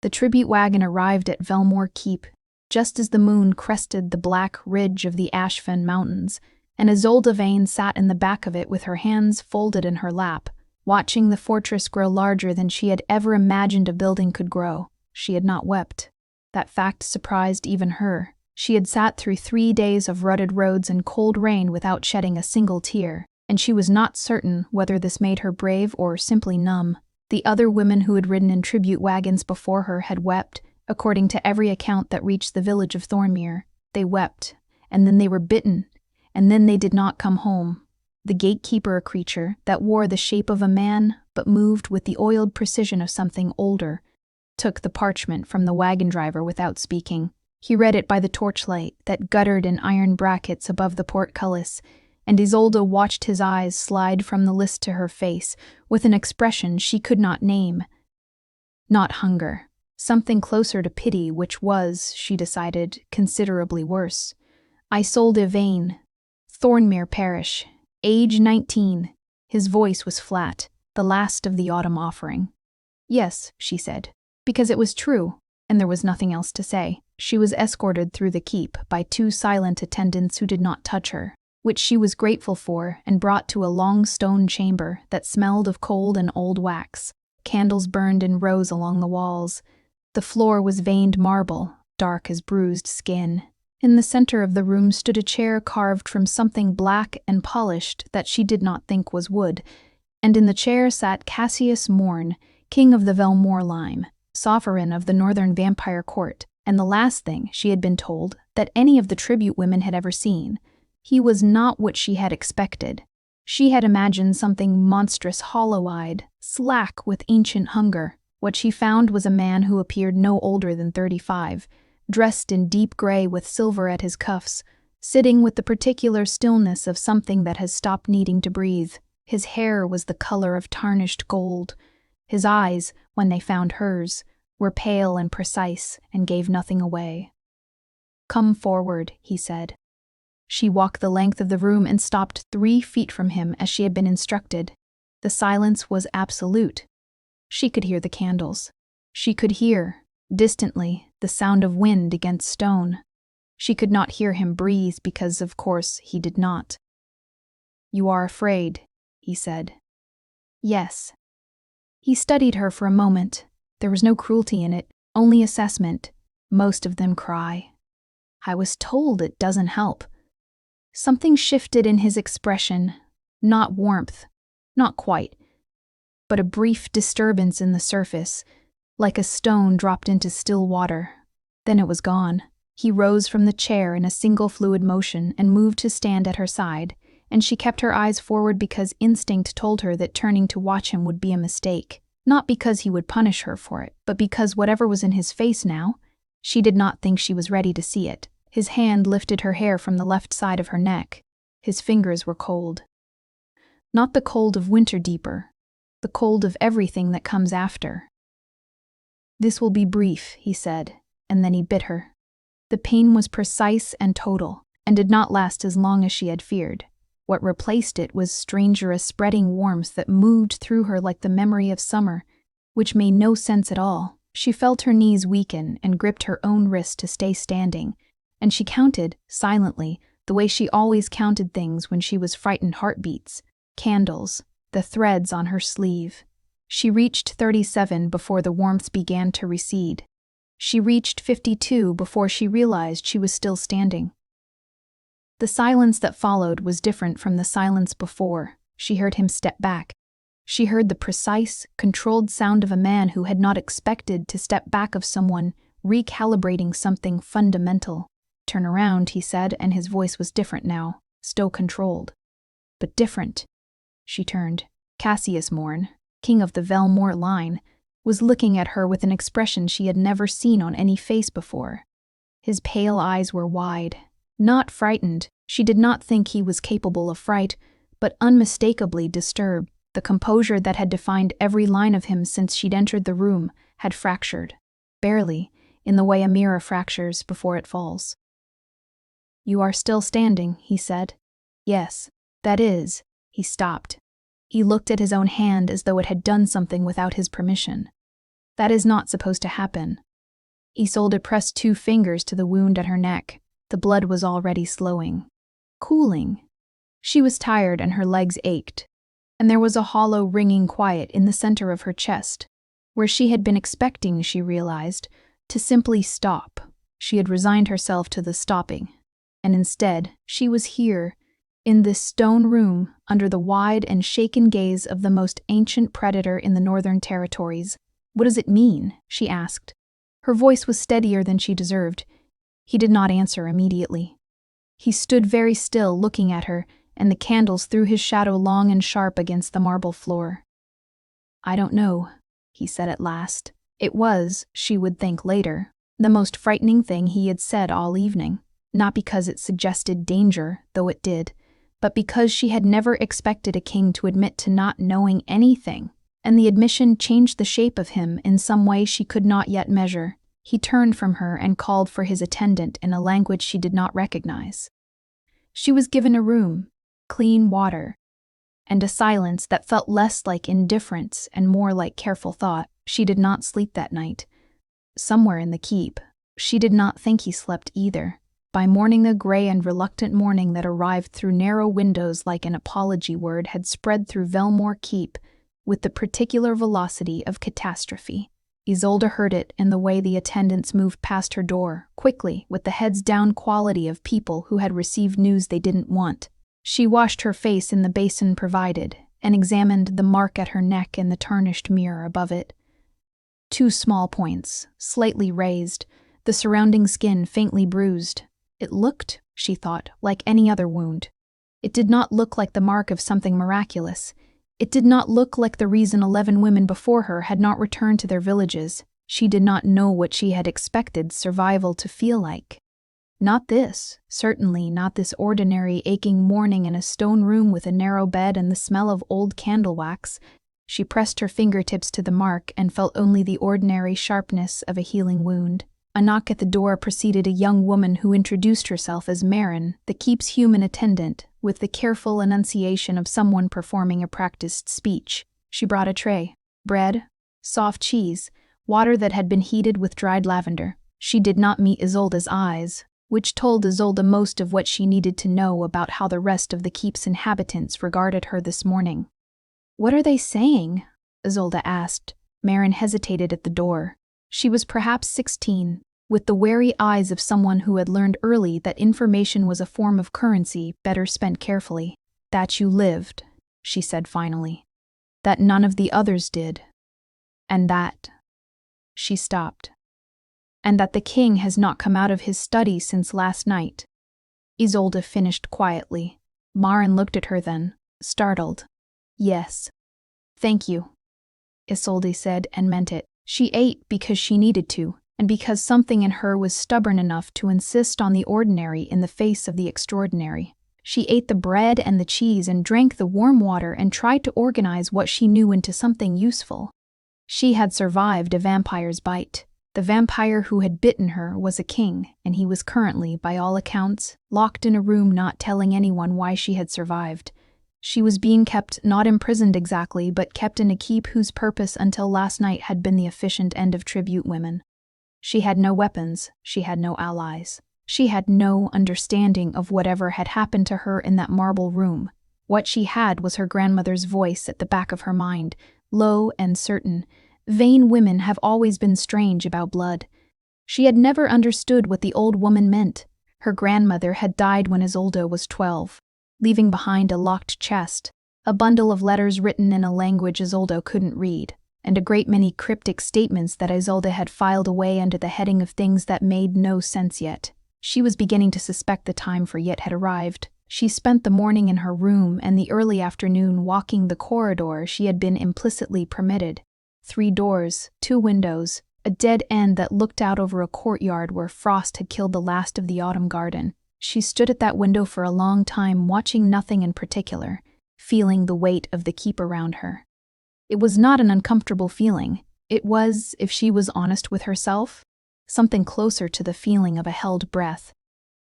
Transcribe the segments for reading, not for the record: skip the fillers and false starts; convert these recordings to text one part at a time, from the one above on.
The tribute wagon arrived at Velmore Keep, just as the moon crested the black ridge of the Ashfen Mountains, and Isolde Vane sat in the back of it with her hands folded in her lap, watching the fortress grow larger than she had ever imagined a building could grow. She had not wept. That fact surprised even her. She had sat through 3 days of rutted roads and cold rain without shedding a single tear, and she was not certain whether this made her brave or simply numb. The other women who had ridden in tribute wagons before her had wept, according to every account that reached the village of Thornmere. They wept, and then they were bitten, and then they did not come home. The gatekeeper, a creature that wore the shape of a man but moved with the oiled precision of something older, took the parchment from the wagon driver without speaking. He read it by the torchlight that guttered in iron brackets above the portcullis, and Isolde watched his eyes slide from the list to her face with an expression she could not name. Not hunger. Something closer to pity, which was, she decided, considerably worse. Isolde Vane, Thornmere Parish, age 19. His voice was flat, the last of the autumn offering. Yes, she said, because it was true, and there was nothing else to say. She was escorted through the keep by 2 silent attendants who did not touch her, which she was grateful for, and brought to a long stone chamber that smelled of cold and old wax. Candles burned in rows along the walls. The floor was veined marble, dark as bruised skin. In the center of the room stood a chair carved from something black and polished that she did not think was wood, and in the chair sat Cassius Morn, king of the Velmore line, sovereign of the northern vampire court, and the last thing, she had been told, that any of the tribute women had ever seen. He was not what she had expected. She had imagined something monstrous, hollow-eyed, slack with ancient hunger. What she found was a man who appeared no older than 35, dressed in deep gray with silver at his cuffs, sitting with the particular stillness of something that has stopped needing to breathe. His hair was the color of tarnished gold. His eyes, when they found hers, were pale and precise and gave nothing away. "Come forward," he said. She walked the length of the room and stopped 3 feet from him as she had been instructed. The silence was absolute. She could hear the candles. She could hear, distantly, the sound of wind against stone. She could not hear him breathe because, of course, he did not. "You are afraid," he said. "Yes." He studied her for a moment. There was no cruelty in it, only assessment. Most of them cry. "I was told it doesn't help." Something shifted in his expression, not warmth, not quite, but a brief disturbance in the surface, like a stone dropped into still water. Then it was gone. He rose from the chair in a single fluid motion and moved to stand at her side, and she kept her eyes forward because instinct told her that turning to watch him would be a mistake. Not because he would punish her for it, but because whatever was in his face now, she did not think she was ready to see it. His hand lifted her hair from the left side of her neck. His fingers were cold. Not the cold of winter deeper, the cold of everything that comes after. "This will be brief," he said, and then he bit her. The pain was precise and total, and did not last as long as she had feared. What replaced it was stranger, a spreading warmth that moved through her like the memory of summer, which made no sense at all. She felt her knees weaken and gripped her own wrist to stay standing, and she counted, silently, the way she always counted things when she was frightened: heartbeats, candles, the threads on her sleeve. She reached 37 before the warmth began to recede. She reached 52 before she realized she was still standing. The silence that followed was different from the silence before. She heard him step back. She heard the precise, controlled sound of a man who had not expected to step back, of someone recalibrating something fundamental. "Turn around," he said, and his voice was different now, still controlled, but different. She turned. Cassius Morn, king of the Velmore line, was looking at her with an expression she had never seen on any face before. His pale eyes were wide. Not frightened, she did not think he was capable of fright, but unmistakably disturbed. The composure that had defined every line of him since she'd entered the room had fractured, barely, in the way a mirror fractures before it falls. "You are still standing," he said. "Yes, that is." He stopped. He looked at his own hand as though it had done something without his permission. That is not supposed to happen. Isolde pressed 2 fingers to the wound at her neck. The blood was already slowing. Cooling. She was tired and her legs ached, and there was a hollow ringing quiet in the center of her chest, where she had been expecting, she realized, to simply stop. She had resigned herself to the stopping, and instead, she was here, in this stone room, under the wide and shaken gaze of the most ancient predator in the Northern Territories. "What does it mean?" she asked. Her voice was steadier than she deserved. He did not answer immediately. He stood very still, looking at her, and the candles threw his shadow long and sharp against the marble floor. "I don't know," he said at last. It was, she would think later, the most frightening thing he had said all evening, not because it suggested danger, though it did, but because she had never expected a king to admit to not knowing anything, and the admission changed the shape of him in some way she could not yet measure. He turned from her and called for his attendant in a language she did not recognize. She was given a room, clean water, and a silence that felt less like indifference and more like careful thought. She did not sleep that night. Somewhere in the keep, she did not think he slept either. By morning, the gray and reluctant morning that arrived through narrow windows like an apology word had spread through Velmore Keep with the particular velocity of catastrophe. Isolde heard it in the way the attendants moved past her door, quickly, with the heads-down quality of people who had received news they didn't want. She washed her face in the basin provided, and examined the mark at her neck in the tarnished mirror above it. 2 small points, slightly raised, the surrounding skin faintly bruised. It looked, she thought, like any other wound. It did not look like the mark of something miraculous. It did not look like the reason 11 women before her had not returned to their villages. She did not know what she had expected survival to feel like. Not this, certainly not this ordinary aching morning in a stone room with a narrow bed and the smell of old candle wax. She pressed her fingertips to the mark and felt only the ordinary sharpness of a healing wound. A knock at the door preceded a young woman who introduced herself as Marin, the keep's human attendant, with the careful enunciation of someone performing a practiced speech. She brought a tray, bread, soft cheese, water that had been heated with dried lavender. She did not meet Isolde's eyes, which told Isolde most of what she needed to know about how the rest of the keep's inhabitants regarded her this morning. "What are they saying?" Isolde asked. Marin hesitated at the door. She was perhaps 16, with the wary eyes of someone who had learned early that information was a form of currency better spent carefully. "That you lived," she said finally. "That none of the others did. And that—" She stopped. "And that the king has not come out of his study since last night," Isolde finished quietly. Marin looked at her then, startled. "Yes. Thank you," Isolde said, and meant it. She ate because she needed to, and because something in her was stubborn enough to insist on the ordinary in the face of the extraordinary. She ate the bread and the cheese and drank the warm water and tried to organize what she knew into something useful. She had survived a vampire's bite. The vampire who had bitten her was a king, and he was currently, by all accounts, locked in a room not telling anyone why she had survived. She was being kept, not imprisoned exactly, but kept in a keep whose purpose until last night had been the efficient end of tribute women. She had no weapons, she had no allies. She had no understanding of whatever had happened to her in that marble room. What she had was her grandmother's voice at the back of her mind, low and certain. Vain women have always been strange about blood. She had never understood what the old woman meant. Her grandmother had died when Isolde was 12. Leaving behind a locked chest, a bundle of letters written in a language Isolde couldn't read, and a great many cryptic statements that Isolde had filed away under the heading of things that made no sense yet. She was beginning to suspect the time for yet had arrived. She spent the morning in her room and the early afternoon walking the corridor she had been implicitly permitted. 3 doors, 2 windows, a dead end that looked out over a courtyard where frost had killed the last of the autumn garden. She stood at that window for a long time, watching nothing in particular, feeling the weight of the keep around her. It was not an uncomfortable feeling. It was, if she was honest with herself, something closer to the feeling of a held breath.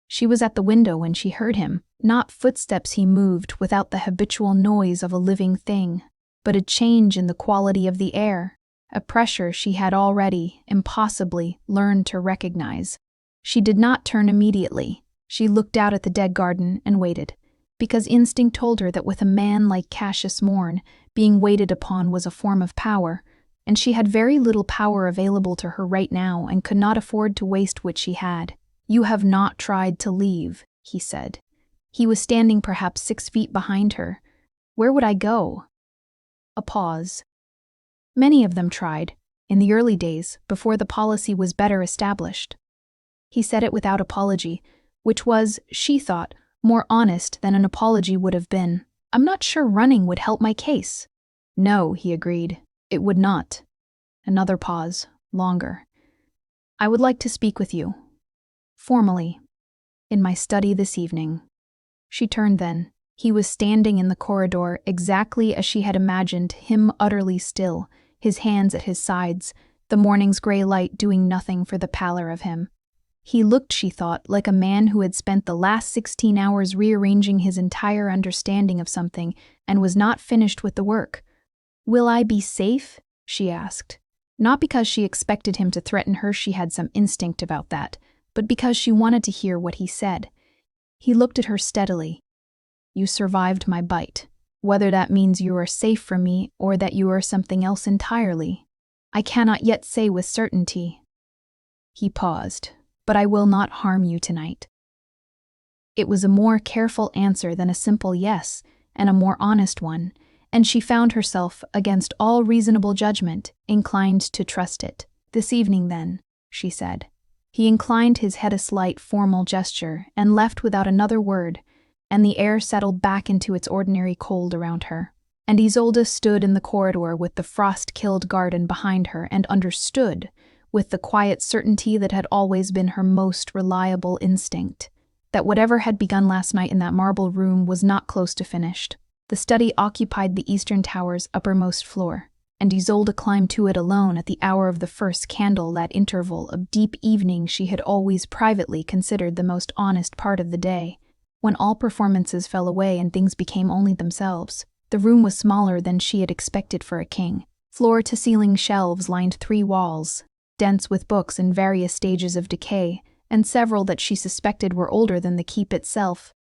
She was at the window when she heard him, not footsteps he moved without the habitual noise of a living thing, but a change in the quality of the air, a pressure she had already, impossibly, learned to recognize. She did not turn immediately. She looked out at the dead garden and waited, because instinct told her that with a man like Cassius Morn, being waited upon was a form of power, and she had very little power available to her right now and could not afford to waste what she had. "You have not tried to leave," he said. He was standing perhaps 6 feet behind her. "Where would I go?" A pause. "Many of them tried, in the early days, before the policy was better established." He said it without apology, which was, she thought, more honest than an apology would have been. "I'm not sure running would help my case." "No," he agreed, "it would not." Another pause, longer. "I would like to speak with you. Formally. In my study this evening." She turned then. He was standing in the corridor exactly as she had imagined him, utterly still, his hands at his sides, the morning's gray light doing nothing for the pallor of him. He looked, she thought, like a man who had spent the last 16 hours rearranging his entire understanding of something and was not finished with the work. "Will I be safe?" she asked. Not because she expected him to threaten her, she had some instinct about that, but because she wanted to hear what he said. He looked at her steadily. "You survived my bite. Whether that means you are safe from me or that you are something else entirely, I cannot yet say with certainty." He paused. "But I will not harm you tonight." It was a more careful answer than a simple yes, and a more honest one, and she found herself, against all reasonable judgment, inclined to trust it. "This evening, then," she said. He inclined his head a slight, formal gesture, and left without another word, and the air settled back into its ordinary cold around her. And Isolde stood in the corridor with the frost-killed garden behind her and understood, with the quiet certainty that had always been her most reliable instinct, that whatever had begun last night in that marble room was not close to finished. The study occupied the eastern tower's uppermost floor, and Isolde climbed to it alone at the hour of the first candle, that interval of deep evening she had always privately considered the most honest part of the day, when all performances fell away and things became only themselves. The room was smaller than she had expected for a king. Floor-to-ceiling shelves lined 3 walls, dense with books in various stages of decay, and several that she suspected were older than the keep itself.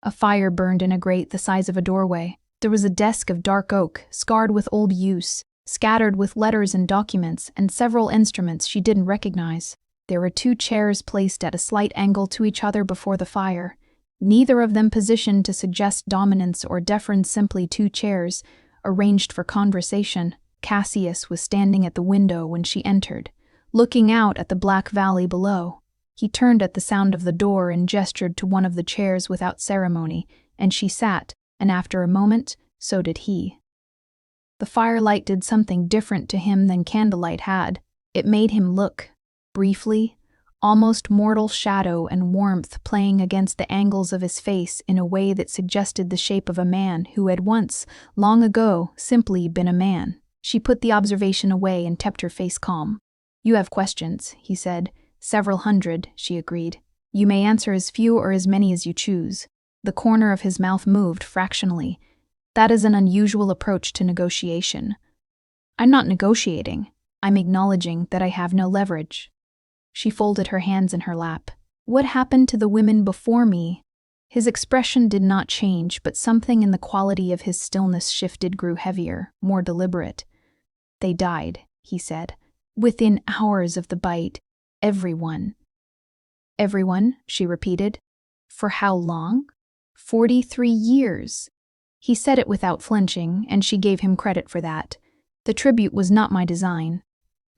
A fire burned in a grate the size of a doorway. There was a desk of dark oak, scarred with old use, scattered with letters and documents, and several instruments she didn't recognize. There were 2 chairs placed at a slight angle to each other before the fire, neither of them positioned to suggest dominance or deference, simply 2 chairs, arranged for conversation. Cassius was standing at the window when she entered, looking out at the black valley below. He turned at the sound of the door and gestured to one of the chairs without ceremony, and she sat, and after a moment, so did he. The firelight did something different to him than candlelight had. It made him look, briefly, almost mortal shadow and warmth playing against the angles of his face in a way that suggested the shape of a man who had once, long ago, simply been a man. She put the observation away and kept her face calm. "You have questions," he said. "Several hundred," she agreed. "You may answer as few or as many as you choose." The corner of his mouth moved fractionally. "That is an unusual approach to negotiation." "I'm not negotiating. I'm acknowledging that I have no leverage." She folded her hands in her lap. "What happened to the women before me?" His expression did not change, but something in the quality of his stillness shifted, grew heavier, more deliberate. "They died," he said. "Within hours of the bite. Everyone." "Everyone," she repeated. "For how long?" 43 years. He said it without flinching, and she gave him credit for that. "The tribute was not my design.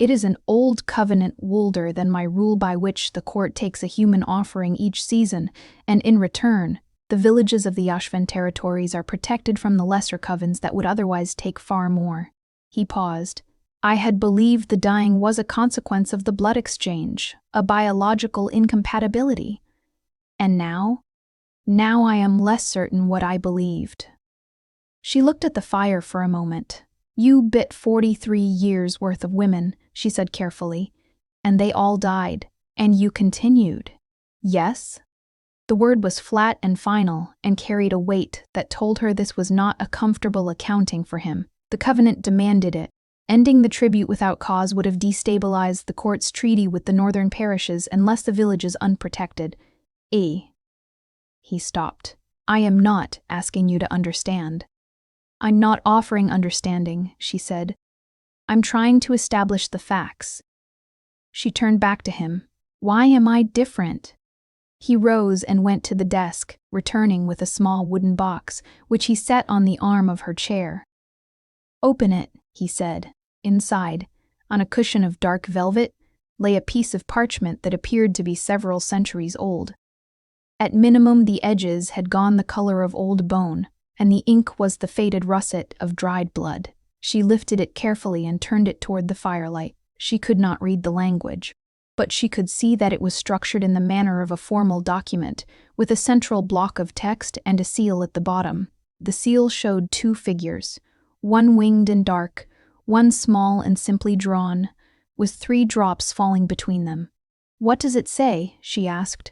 It is an old covenant older than my rule, by which the court takes a human offering each season, and in return, the villages of the Ashvan territories are protected from the lesser covens that would otherwise take far more." He paused. "I had believed the dying was a consequence of the blood exchange, a biological incompatibility. And now? Now I am less certain what I believed." She looked at the fire for a moment. "You bit 43 years' worth of women," she said carefully, "and they all died, and you continued." "Yes?" The word was flat and final, and carried a weight that told her this was not a comfortable accounting for him. The covenant demanded it, Ending the tribute without cause would have destabilized the court's treaty with the northern parishes and left the villages unprotected. He stopped. I am not asking you to understand. I'm not offering understanding, she said. I'm trying to establish the facts. She turned back to him. Why am I different? He rose and went to the desk, returning with a small wooden box, which he set on the arm of her chair. Open it, he said. Inside, on a cushion of dark velvet, lay a piece of parchment that appeared to be several centuries old. At minimum, the edges had gone the color of old bone, and the ink was the faded russet of dried blood. She lifted it carefully and turned it toward the firelight. She could not read the language, but she could see that it was structured in the manner of a formal document, with a central block of text and a seal at the bottom. The seal showed two figures, one winged and dark, one small and simply drawn, with 3 drops falling between them. What does it say? She asked.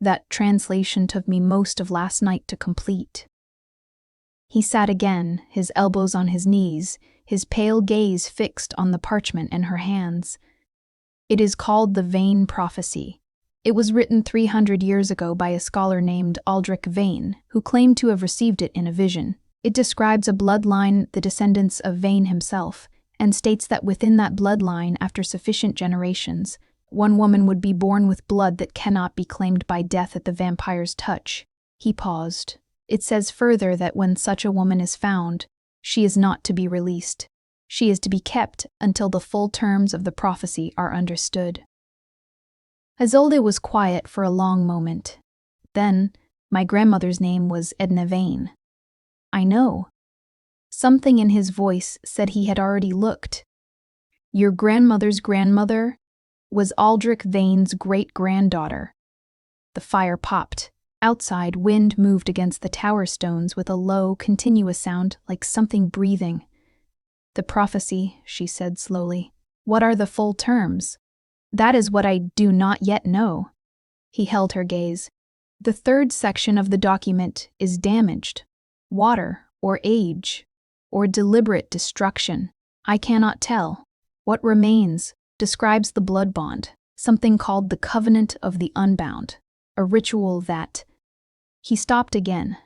That translation took me most of last night to complete. He sat again, his elbows on his knees, his pale gaze fixed on the parchment in her hands. It is called the Vane Prophecy. It was written 300 years ago by a scholar named Aldrich Vane, who claimed to have received it in a vision. It describes a bloodline, the descendants of Vane himself, and states that within that bloodline, after sufficient generations, one woman would be born with blood that cannot be claimed by death at the vampire's touch. He paused. It says further that when such a woman is found, she is not to be released. She is to be kept until the full terms of the prophecy are understood. Isolde was quiet for a long moment. Then, my grandmother's name was Edna Vane. I know. Something in his voice said he had already looked. Your grandmother's grandmother was Aldrich Vane's great-granddaughter. The fire popped. Outside, wind moved against the tower stones with a low, continuous sound like something breathing. The prophecy, she said slowly. What are the full terms? That is what I do not yet know. He held her gaze. The 3rd section of the document is damaged. Water, or age, or deliberate destruction. I cannot tell. What remains describes the blood bond, something called the Covenant of the Unbound, a ritual that... He stopped again,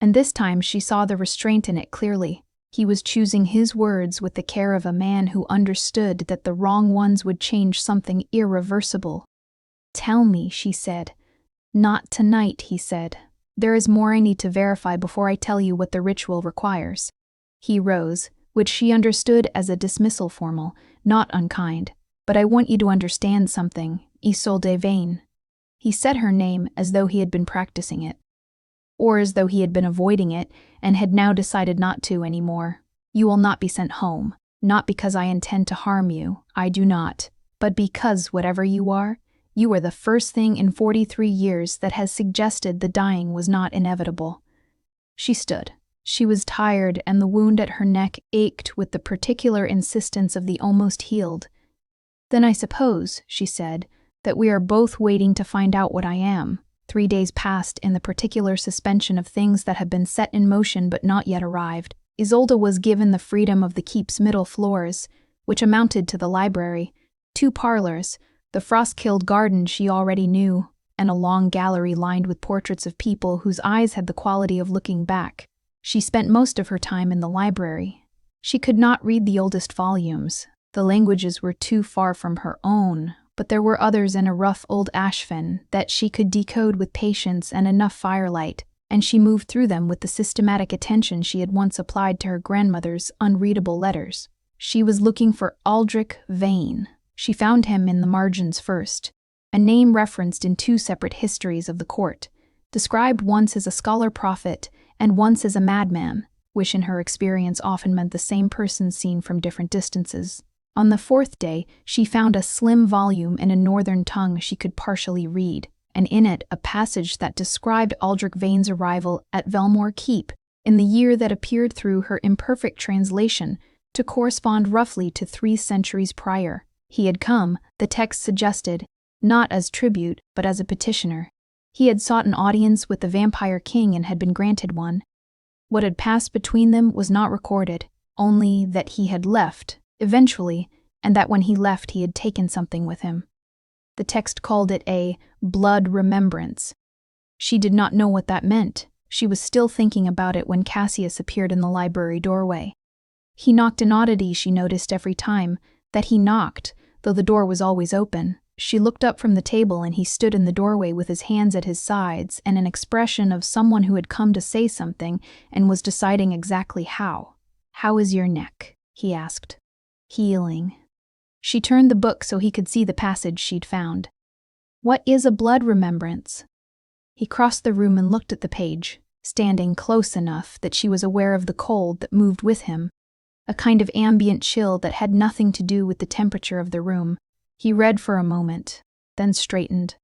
and this time she saw the restraint in it clearly. He was choosing his words with the care of a man who understood that the wrong ones would change something irreversible. Tell me, she said. Not tonight, he said. There is more I need to verify before I tell you what the ritual requires. He rose, which she understood as a dismissal formal, not unkind. But I want you to understand something, Isolde Vane. He said her name as though he had been practicing it, or as though he had been avoiding it and had now decided not to anymore. You will not be sent home, not because I intend to harm you, I do not, but because whatever you are the first thing in 43 years that has suggested the dying was not inevitable. She stood. She was tired, and the wound at her neck ached with the particular insistence of the almost healed. Then I suppose, she said, that we are both waiting to find out what I am. 3 days passed in the particular suspension of things that have been set in motion but not yet arrived. Isolde was given the freedom of the keep's middle floors, which amounted to the library, 2 parlors, the frost-killed garden she already knew, and a long gallery lined with portraits of people whose eyes had the quality of looking back. She spent most of her time in the library. She could not read the oldest volumes. The languages were too far from her own, but there were others in a rough old ashfen that she could decode with patience and enough firelight, and she moved through them with the systematic attention she had once applied to her grandmother's unreadable letters. She was looking for Aldrich Vane. She found him in the margins first, a name referenced in 2 separate histories of the court, described once as a scholar prophet and once as a madman, which in her experience often meant the same person seen from different distances. On the 4th day, she found a slim volume in a northern tongue she could partially read, and in it a passage that described Aldrich Vane's arrival at Velmore Keep in the year that appeared through her imperfect translation to correspond roughly to 3 centuries prior. He had come, the text suggested, not as tribute but as a petitioner. He had sought an audience with the vampire king and had been granted one. What had passed between them was not recorded, only that he had left, eventually, and that when he left he had taken something with him. The text called it a blood remembrance. She did not know what that meant. She was still thinking about it when Cassius appeared in the library doorway. He knocked an oddity she noticed every time, that he knocked, though the door was always open. She looked up from the table and he stood in the doorway with his hands at his sides and an expression of someone who had come to say something and was deciding exactly how. "How is your neck?" he asked. "Healing." She turned the book so he could see the passage she'd found. "What is a blood remembrance?" He crossed the room and looked at the page, standing close enough that she was aware of the cold that moved with him, a kind of ambient chill that had nothing to do with the temperature of the room. He read for a moment, then straightened.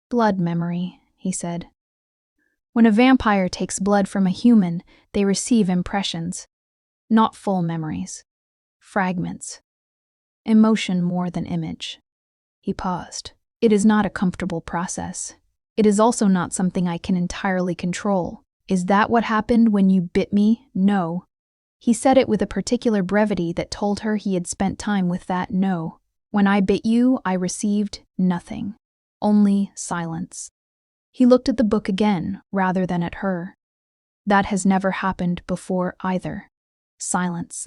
"Blood memory," he said. "When a vampire takes blood from a human, they receive impressions. Not full memories. Fragments. Emotion more than image." He paused. "It is not a comfortable process. It is also not something I can entirely control. Is that what happened when you bit me? No." He said it with a particular brevity that told her he had spent time with that no. "When I bit you, I received nothing. Only silence." He looked at the book again, rather than at her. "That has never happened before either. Silence."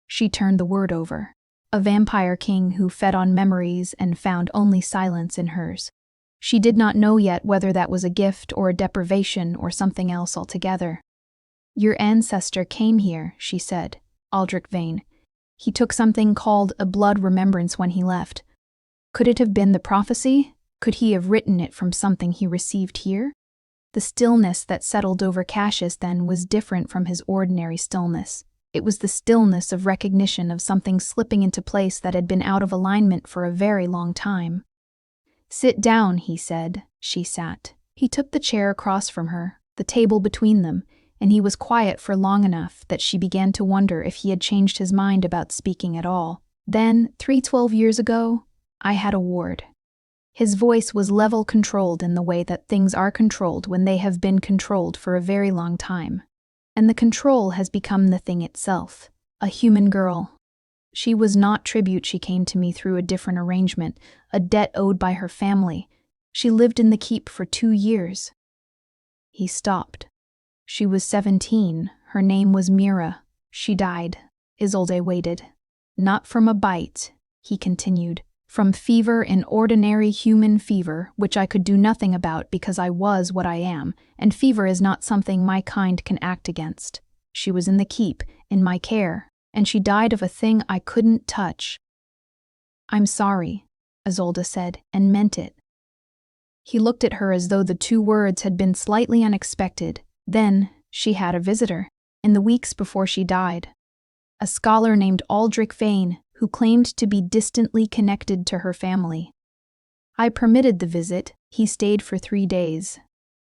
She turned the word over. A vampire king who fed on memories and found only silence in hers. She did not know yet whether that was a gift or a deprivation or something else altogether. "Your ancestor came here," she said, Aldrich Vane. "He took something called a blood remembrance when he left. Could it have been the prophecy? Could he have written it from something he received here?" The stillness that settled over Cassius then was different from his ordinary stillness. It was the stillness of recognition of something slipping into place that had been out of alignment for a very long time. "Sit down," he said. She sat. He took the chair across from her, the table between them, and he was quiet for long enough that she began to wonder if he had changed his mind about speaking at all. "Then, 12 years ago, I had a ward." His voice was level-controlled in the way that things are controlled when they have been controlled for a very long time. And the control has become the thing itself, a human girl. She was not tribute. She came to me through a different arrangement, a debt owed by her family. She lived in the keep for 2 years. He stopped. She was 17. Her name was Mira. She died. Isolde waited. "Not from a bite," he continued. "From fever, an ordinary human fever, which I could do nothing about because I was what I am, and fever is not something my kind can act against. She was in the keep, in my care, and she died of a thing I couldn't touch." "I'm sorry," Isolde said, and meant it. He looked at her as though the 2 words had been slightly unexpected. Then, she had a visitor, in the weeks before she died. A scholar named Aldrich Vane, who claimed to be distantly connected to her family. I permitted the visit. He stayed for 3 days.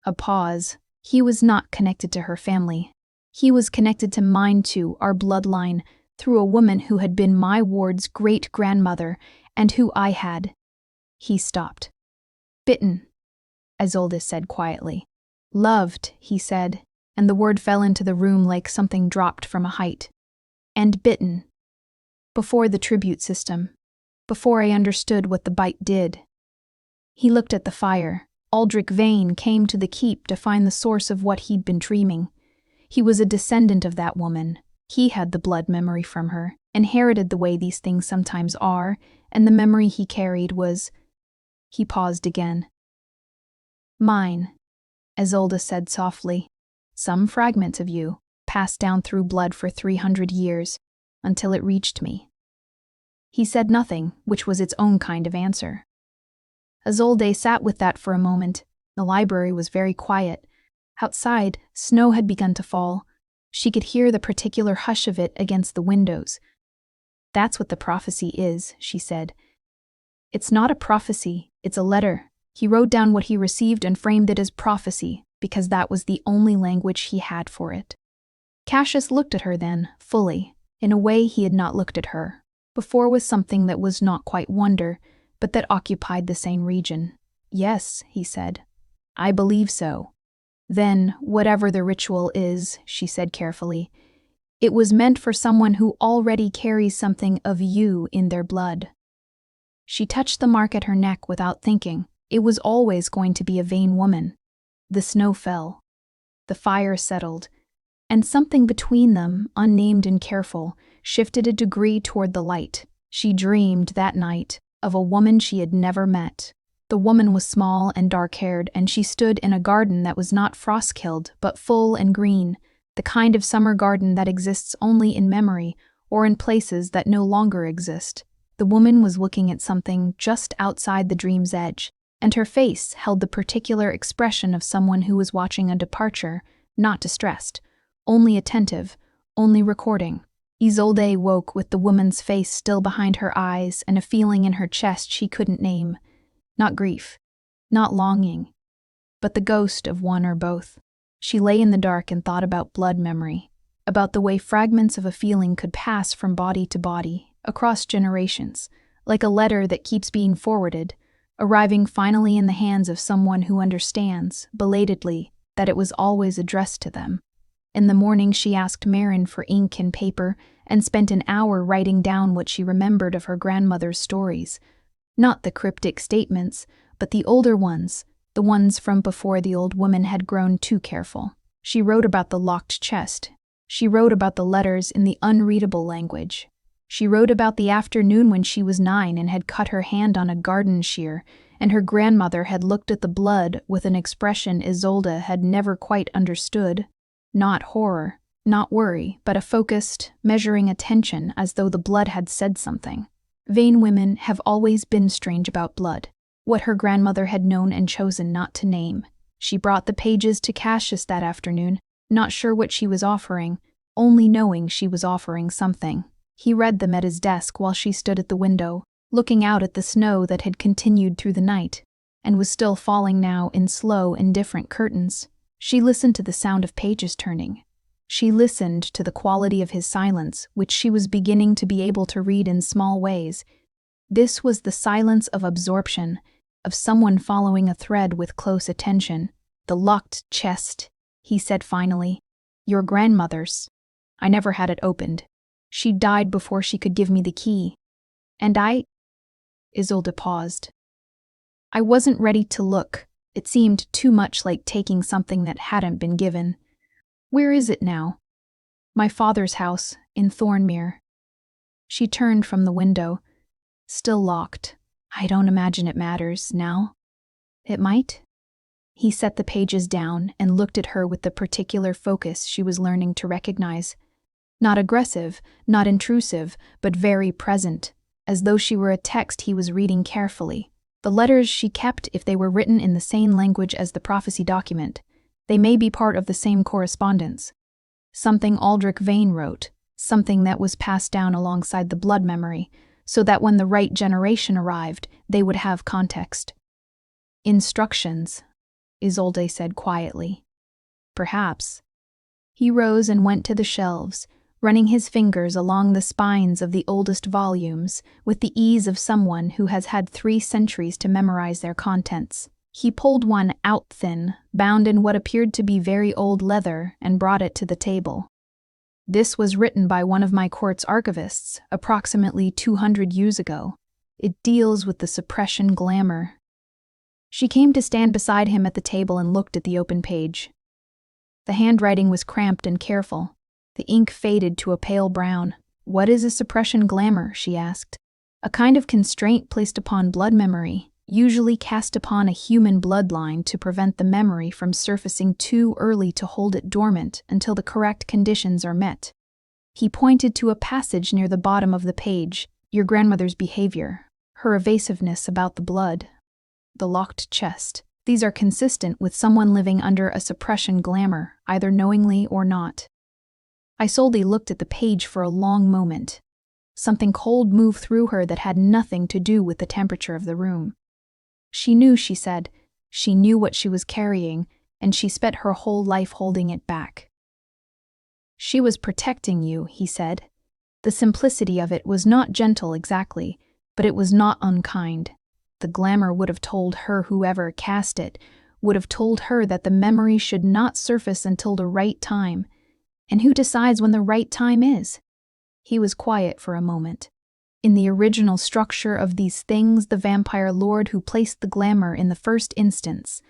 A pause. He was not connected to her family. He was connected to mine too, our bloodline, through a woman who had been my ward's great-grandmother, and who I had. He stopped. "Bitten," Isolde said quietly. "Loved," he said, and the word fell into the room like something dropped from a height. "And bitten. Before the tribute system. Before I understood what the bite did." He looked at the fire. Aldrich Vane came to the keep to find the source of what he'd been dreaming. He was a descendant of that woman. He had the blood memory from her, inherited the way these things sometimes are, and the memory he carried was... He paused again. "Mine," Isolde said softly. "Some fragment of you, passed down through blood for 300 years, until it reached me." He said nothing, which was its own kind of answer. Isolde sat with that for a moment. The library was very quiet. Outside, snow had begun to fall. She could hear the particular hush of it against the windows. "That's what the prophecy is," she said. "It's not a prophecy, it's a letter." He wrote down what he received and framed it as prophecy, because that was the only language he had for it. Cassius looked at her then, fully, in a way he had not looked at her. Before was something that was not quite wonder, but that occupied the same region. "Yes," he said. "I believe so." "Then, whatever the ritual is," she said carefully, It was meant for someone who already carries something of you in their blood. She touched the mark at her neck without thinking. It was always going to be a vain woman. The snow fell. The fire settled. And something between them, unnamed and careful, shifted a degree toward the light. She dreamed that night of a woman she had never met. The woman was small and dark-haired, and she stood in a garden that was not frost-killed, but full and green, the kind of summer garden that exists only in memory or in places that no longer exist. The woman was looking at something just outside the dream's edge, and her face held the particular expression of someone who was watching a departure, not distressed, only attentive, only recording. Isolde woke with the woman's face still behind her eyes and a feeling in her chest she couldn't name. Not grief, not longing, but the ghost of one or both. She lay in the dark and thought about blood memory, about the way fragments of a feeling could pass from body to body, across generations, like a letter that keeps being forwarded, arriving finally in the hands of someone who understands, belatedly, that it was always addressed to them. In the morning she asked Marin for ink and paper and spent an hour writing down what she remembered of her grandmother's stories. Not the cryptic statements, but the older ones, the ones from before the old woman had grown too careful. She wrote about the locked chest. She wrote about the letters in the unreadable language. She wrote about the afternoon when she was 9 and had cut her hand on a garden shear, and her grandmother had looked at the blood with an expression Isolde had never quite understood. Not horror, not worry, but a focused, measuring attention as though the blood had said something. Vain women have always been strange about blood, what her grandmother had known and chosen not to name. She brought the pages to Cassius that afternoon, not sure what she was offering, only knowing she was offering something. He read them at his desk while she stood at the window, looking out at the snow that had continued through the night, and was still falling now in slow, indifferent curtains. She listened to the sound of pages turning. She listened to the quality of his silence, which she was beginning to be able to read in small ways. This was the silence of absorption, of someone following a thread with close attention. "The locked chest," he said finally. "Your grandmother's. I never had it opened. She died before she could give me the key. And Isolde paused. "I wasn't ready to look. It seemed too much like taking something that hadn't been given. Where is it now?" "My father's house, in Thornmere." She turned from the window. "Still locked. I don't imagine it matters now." "It might?" He set the pages down and looked at her with the particular focus she was learning to recognize. Not aggressive, not intrusive, but very present, as though she were a text he was reading carefully. The letters she kept if they were written in the same language as the prophecy document. They may be part of the same correspondence. Something Aldrich Vane wrote, something that was passed down alongside the blood memory, so that when the right generation arrived, they would have context. "Instructions," Isolde said quietly. "Perhaps." He rose and went to the shelves, running his fingers along the spines of the oldest volumes with the ease of someone who has had 3 centuries to memorize their contents. He pulled one out thin, bound in what appeared to be very old leather, and brought it to the table. "This was written by one of my court's archivists, approximately 200 years ago. It deals with the suppression glamour." She came to stand beside him at the table and looked at the open page. The handwriting was cramped and careful. The ink faded to a pale brown. "What is a suppression glamour?" she asked. "A kind of constraint placed upon blood memory, usually cast upon a human bloodline to prevent the memory from surfacing too early to hold it dormant until the correct conditions are met." He pointed to a passage near the bottom of the page. "Your grandmother's behavior, her evasiveness about the blood, the locked chest. These are consistent with someone living under a suppression glamour, either knowingly or not." Isolde looked at the page for a long moment. Something cold moved through her that had nothing to do with the temperature of the room. She knew, she said. She knew what she was carrying, and she spent her whole life holding it back. "She was protecting you," he said. The simplicity of it was not gentle exactly, but it was not unkind. The glamour would have told her whoever cast it, would have told her that the memory should not surface until the right time, And who decides when the right time is? He was quiet for a moment. In the original structure of these things, the vampire lord who placed the glamour in the first instance.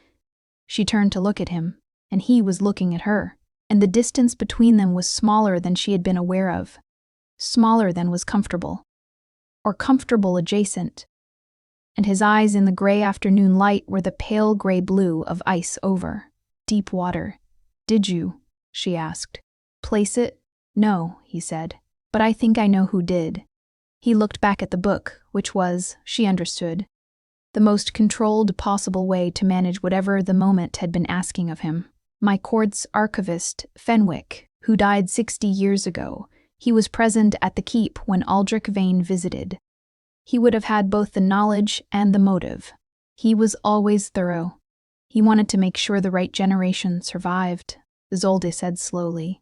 She turned to look at him, and he was looking at her, and the distance between them was smaller than she had been aware of. Smaller than was comfortable. Or comfortable adjacent. And his eyes in the gray afternoon light were the pale gray blue of ice over deep water. "Did you?" she asked. "Place it?" "No," he said. "But I think I know who did." He looked back at the book, which was, she understood, the most controlled possible way to manage whatever the moment had been asking of him. "My court's archivist, Fenwick, who died 60 years ago. He was present at the keep when Aldrich Vane visited. He would have had both the knowledge and the motive. He was always thorough. He wanted to make sure the right generation survived," Isolde said slowly.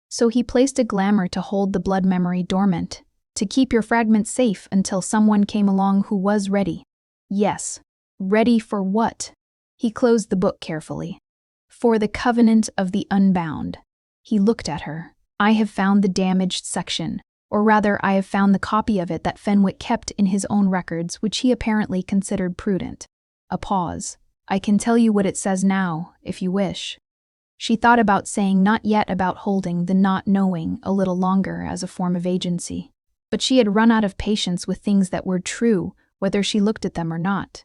"So he placed a glamour to hold the blood memory dormant, to keep your fragments safe until someone came along who was ready." "Yes. Ready for what?" He closed the book carefully. "For the Covenant of the Unbound." He looked at her. "I have found the damaged section. Or rather, I have found the copy of it that Fenwick kept in his own records, which he apparently considered prudent." A pause. "I can tell you what it says now, if you wish." She thought about saying not yet about holding the not knowing a little longer as a form of agency. But she had run out of patience with things that were true, whether she looked at them or not.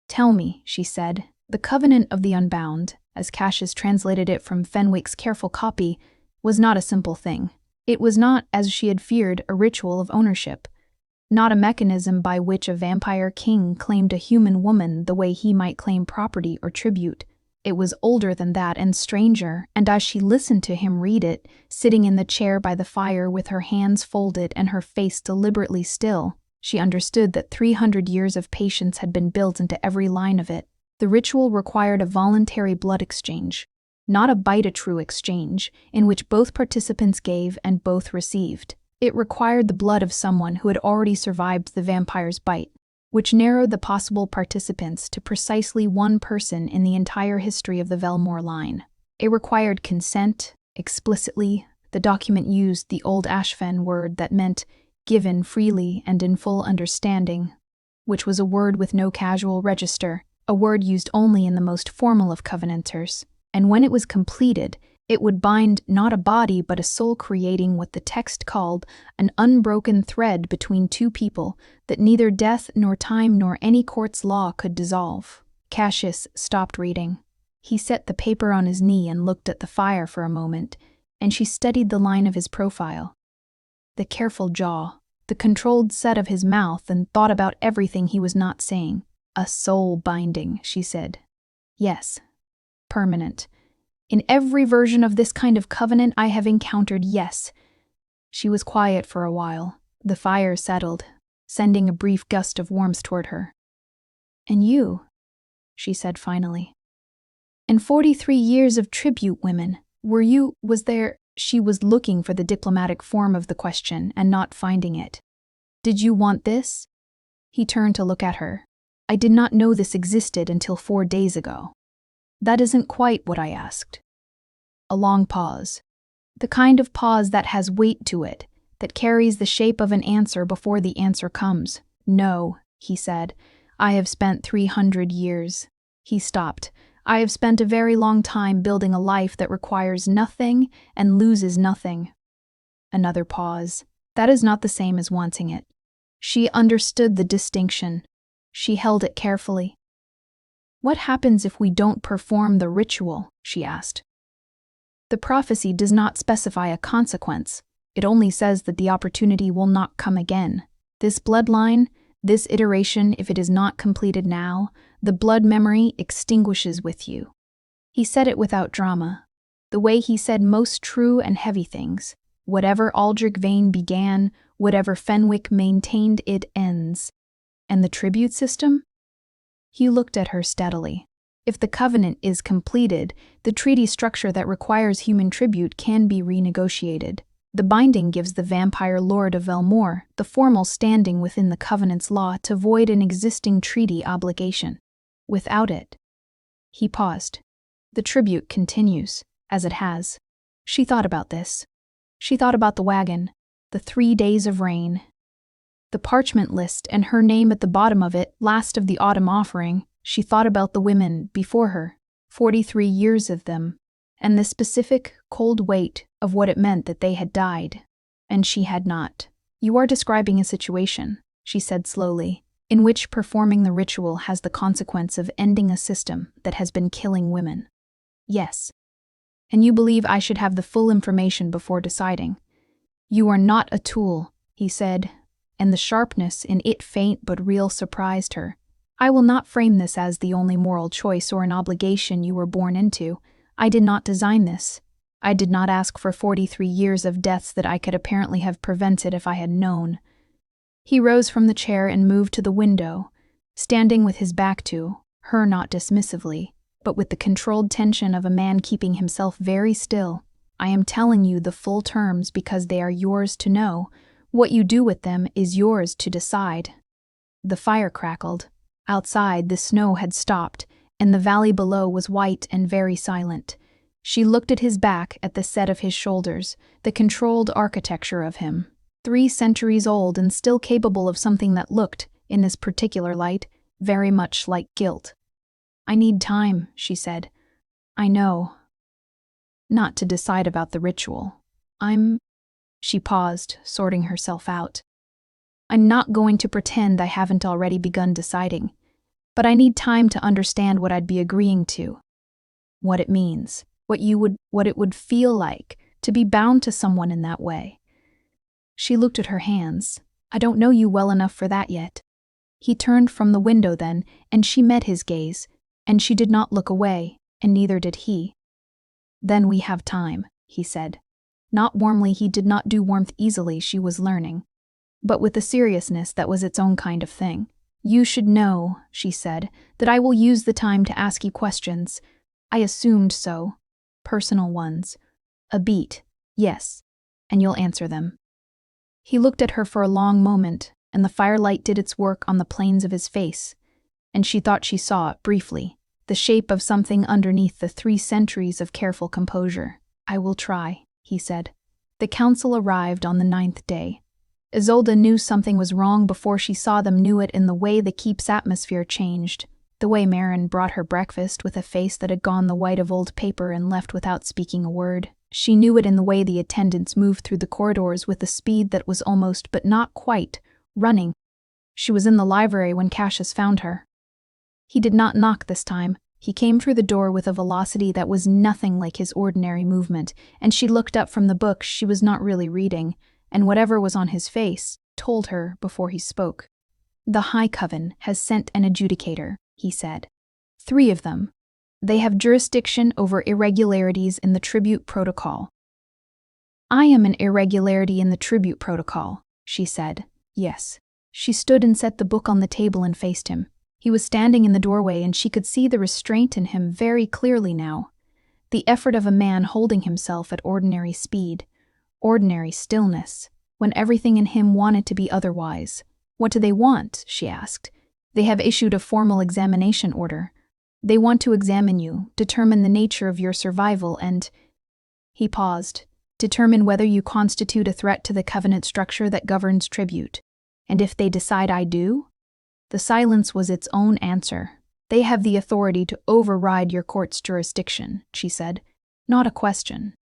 "Tell me," she said, "the Covenant of the Unbound, as Cassius translated it from Fenwick's careful copy, was not a simple thing. It was not, as she had feared, a ritual of ownership. Not a mechanism by which a vampire king claimed a human woman the way he might claim property or tribute. It was older than that and stranger, and as she listened to him read it, sitting in the chair by the fire with her hands folded and her face deliberately still, she understood that 300 years of patience had been built into every line of it. The ritual required a voluntary blood exchange, not a bite-a-true exchange, in which both participants gave and both received. It required the blood of someone who had already survived the vampire's bite, which narrowed the possible participants to precisely one person in the entire history of the Velmore line. It required consent, explicitly. The document used the old Ashfen word that meant given freely and in full understanding, which was a word with no casual register, a word used only in the most formal of covenanters. And when it was completed, it would bind not a body but a soul, creating what the text called an unbroken thread between two people that neither death nor time nor any court's law could dissolve. Cassius stopped reading. He set the paper on his knee and looked at the fire for a moment, and she studied the line of his profile. The careful jaw, the controlled set of his mouth, and thought about everything he was not saying. "A soul binding," she said. "Yes. Permanent. In every version of this kind of covenant I have encountered, yes." She was quiet for a while. The fire settled, sending a brief gust of warmth toward her. "And you," she said finally. "And 43 years of tribute women. Was there..." She was looking for the diplomatic form of the question and not finding it. "Did you want this?" He turned to look at her. "I did not know this existed until 4 days ago." "That isn't quite what I asked." A long pause. The kind of pause that has weight to it, that carries the shape of an answer before the answer comes. "No," he said. "I have spent 300 years." He stopped. "I have spent a very long time building a life that requires nothing and loses nothing." Another pause. "That is not the same as wanting it." She understood the distinction. She held it carefully. "What happens if we don't perform the ritual?" she asked. "The prophecy does not specify a consequence. It only says that the opportunity will not come again. This bloodline, this iteration, if it is not completed now, the blood memory extinguishes with you." He said it without drama, the way he said most true and heavy things. Whatever Aldrich Vane began, whatever Fenwick maintained, it ends. And the tribute system? He looked at her steadily. If the covenant is completed, the treaty structure that requires human tribute can be renegotiated. The binding gives the vampire lord of Velmore the formal standing within the covenant's law to void an existing treaty obligation. Without it, he paused. The tribute continues, as it has. She thought about this. She thought about the wagon, the 3 days of rain, the parchment list and her name at the bottom of it, last of the autumn offering. She thought about the women before her, 43 years of them, and the specific, cold weight of what it meant that they had died, and she had not. "You are describing a situation," she said slowly, "in which performing the ritual has the consequence of ending a system that has been killing women." "Yes. And you believe I should have the full information before deciding." "You are not a tool," he said, and the sharpness in it, faint but real, surprised her. "I will not frame this as the only moral choice or an obligation you were born into. I did not design this. I did not ask for 43 years of deaths that I could apparently have prevented if I had known." He rose from the chair and moved to the window, standing with his back to her, not dismissively, but with the controlled tension of a man keeping himself very still. "I am telling you the full terms because they are yours to know. What you do with them is yours to decide." The fire crackled. Outside, the snow had stopped, and the valley below was white and very silent. She looked at his back, at the set of his shoulders, the controlled architecture of him, 3 centuries old and still capable of something that looked, in this particular light, very much like guilt. "I need time," she said. "I know. Not to decide about the ritual. She paused, sorting herself out. "I'm not going to pretend I haven't already begun deciding, but I need time to understand what I'd be agreeing to. What it means, what it would feel like to be bound to someone in that way." She looked at her hands. "I don't know you well enough for that yet." He turned from the window then, and she met his gaze, and she did not look away, and neither did he. "Then we have time," he said. Not warmly, he did not do warmth easily, she was learning, but with a seriousness that was its own kind of thing. "You should know," she said, "that I will use the time to ask you questions. I assumed so. Personal ones. A beat, yes, and you'll answer them." He looked at her for a long moment, and the firelight did its work on the planes of his face, and she thought she saw, briefly, the shape of something underneath the 3 centuries of careful composure. "I will try," he said. The council arrived on the 9th day. Isolde knew something was wrong before she saw them, knew it in the way the keep's atmosphere changed, the way Marin brought her breakfast with a face that had gone the white of old paper and left without speaking a word. She knew it in the way the attendants moved through the corridors with a speed that was almost, but not quite, running. She was in the library when Cassius found her. He did not knock this time. He came through the door with a velocity that was nothing like his ordinary movement, and she looked up from the book she was not really reading, and whatever was on his face told her before he spoke. "The High Coven has sent an adjudicator," he said. 3 of them. They have jurisdiction over irregularities in the tribute protocol." "I am an irregularity in the tribute protocol," she said. "Yes." She stood and set the book on the table and faced him. He was standing in the doorway, and she could see the restraint in him very clearly now. The effort of a man holding himself at ordinary speed, ordinary stillness, when everything in him wanted to be otherwise. "What do they want?" she asked. "They have issued a formal examination order. They want to examine you, determine the nature of your survival, and—" He paused. "Determine whether you constitute a threat to the covenant structure that governs tribute. And if they decide I do?" The silence was its own answer. "They have the authority to override your court's jurisdiction," she said. "Not a question."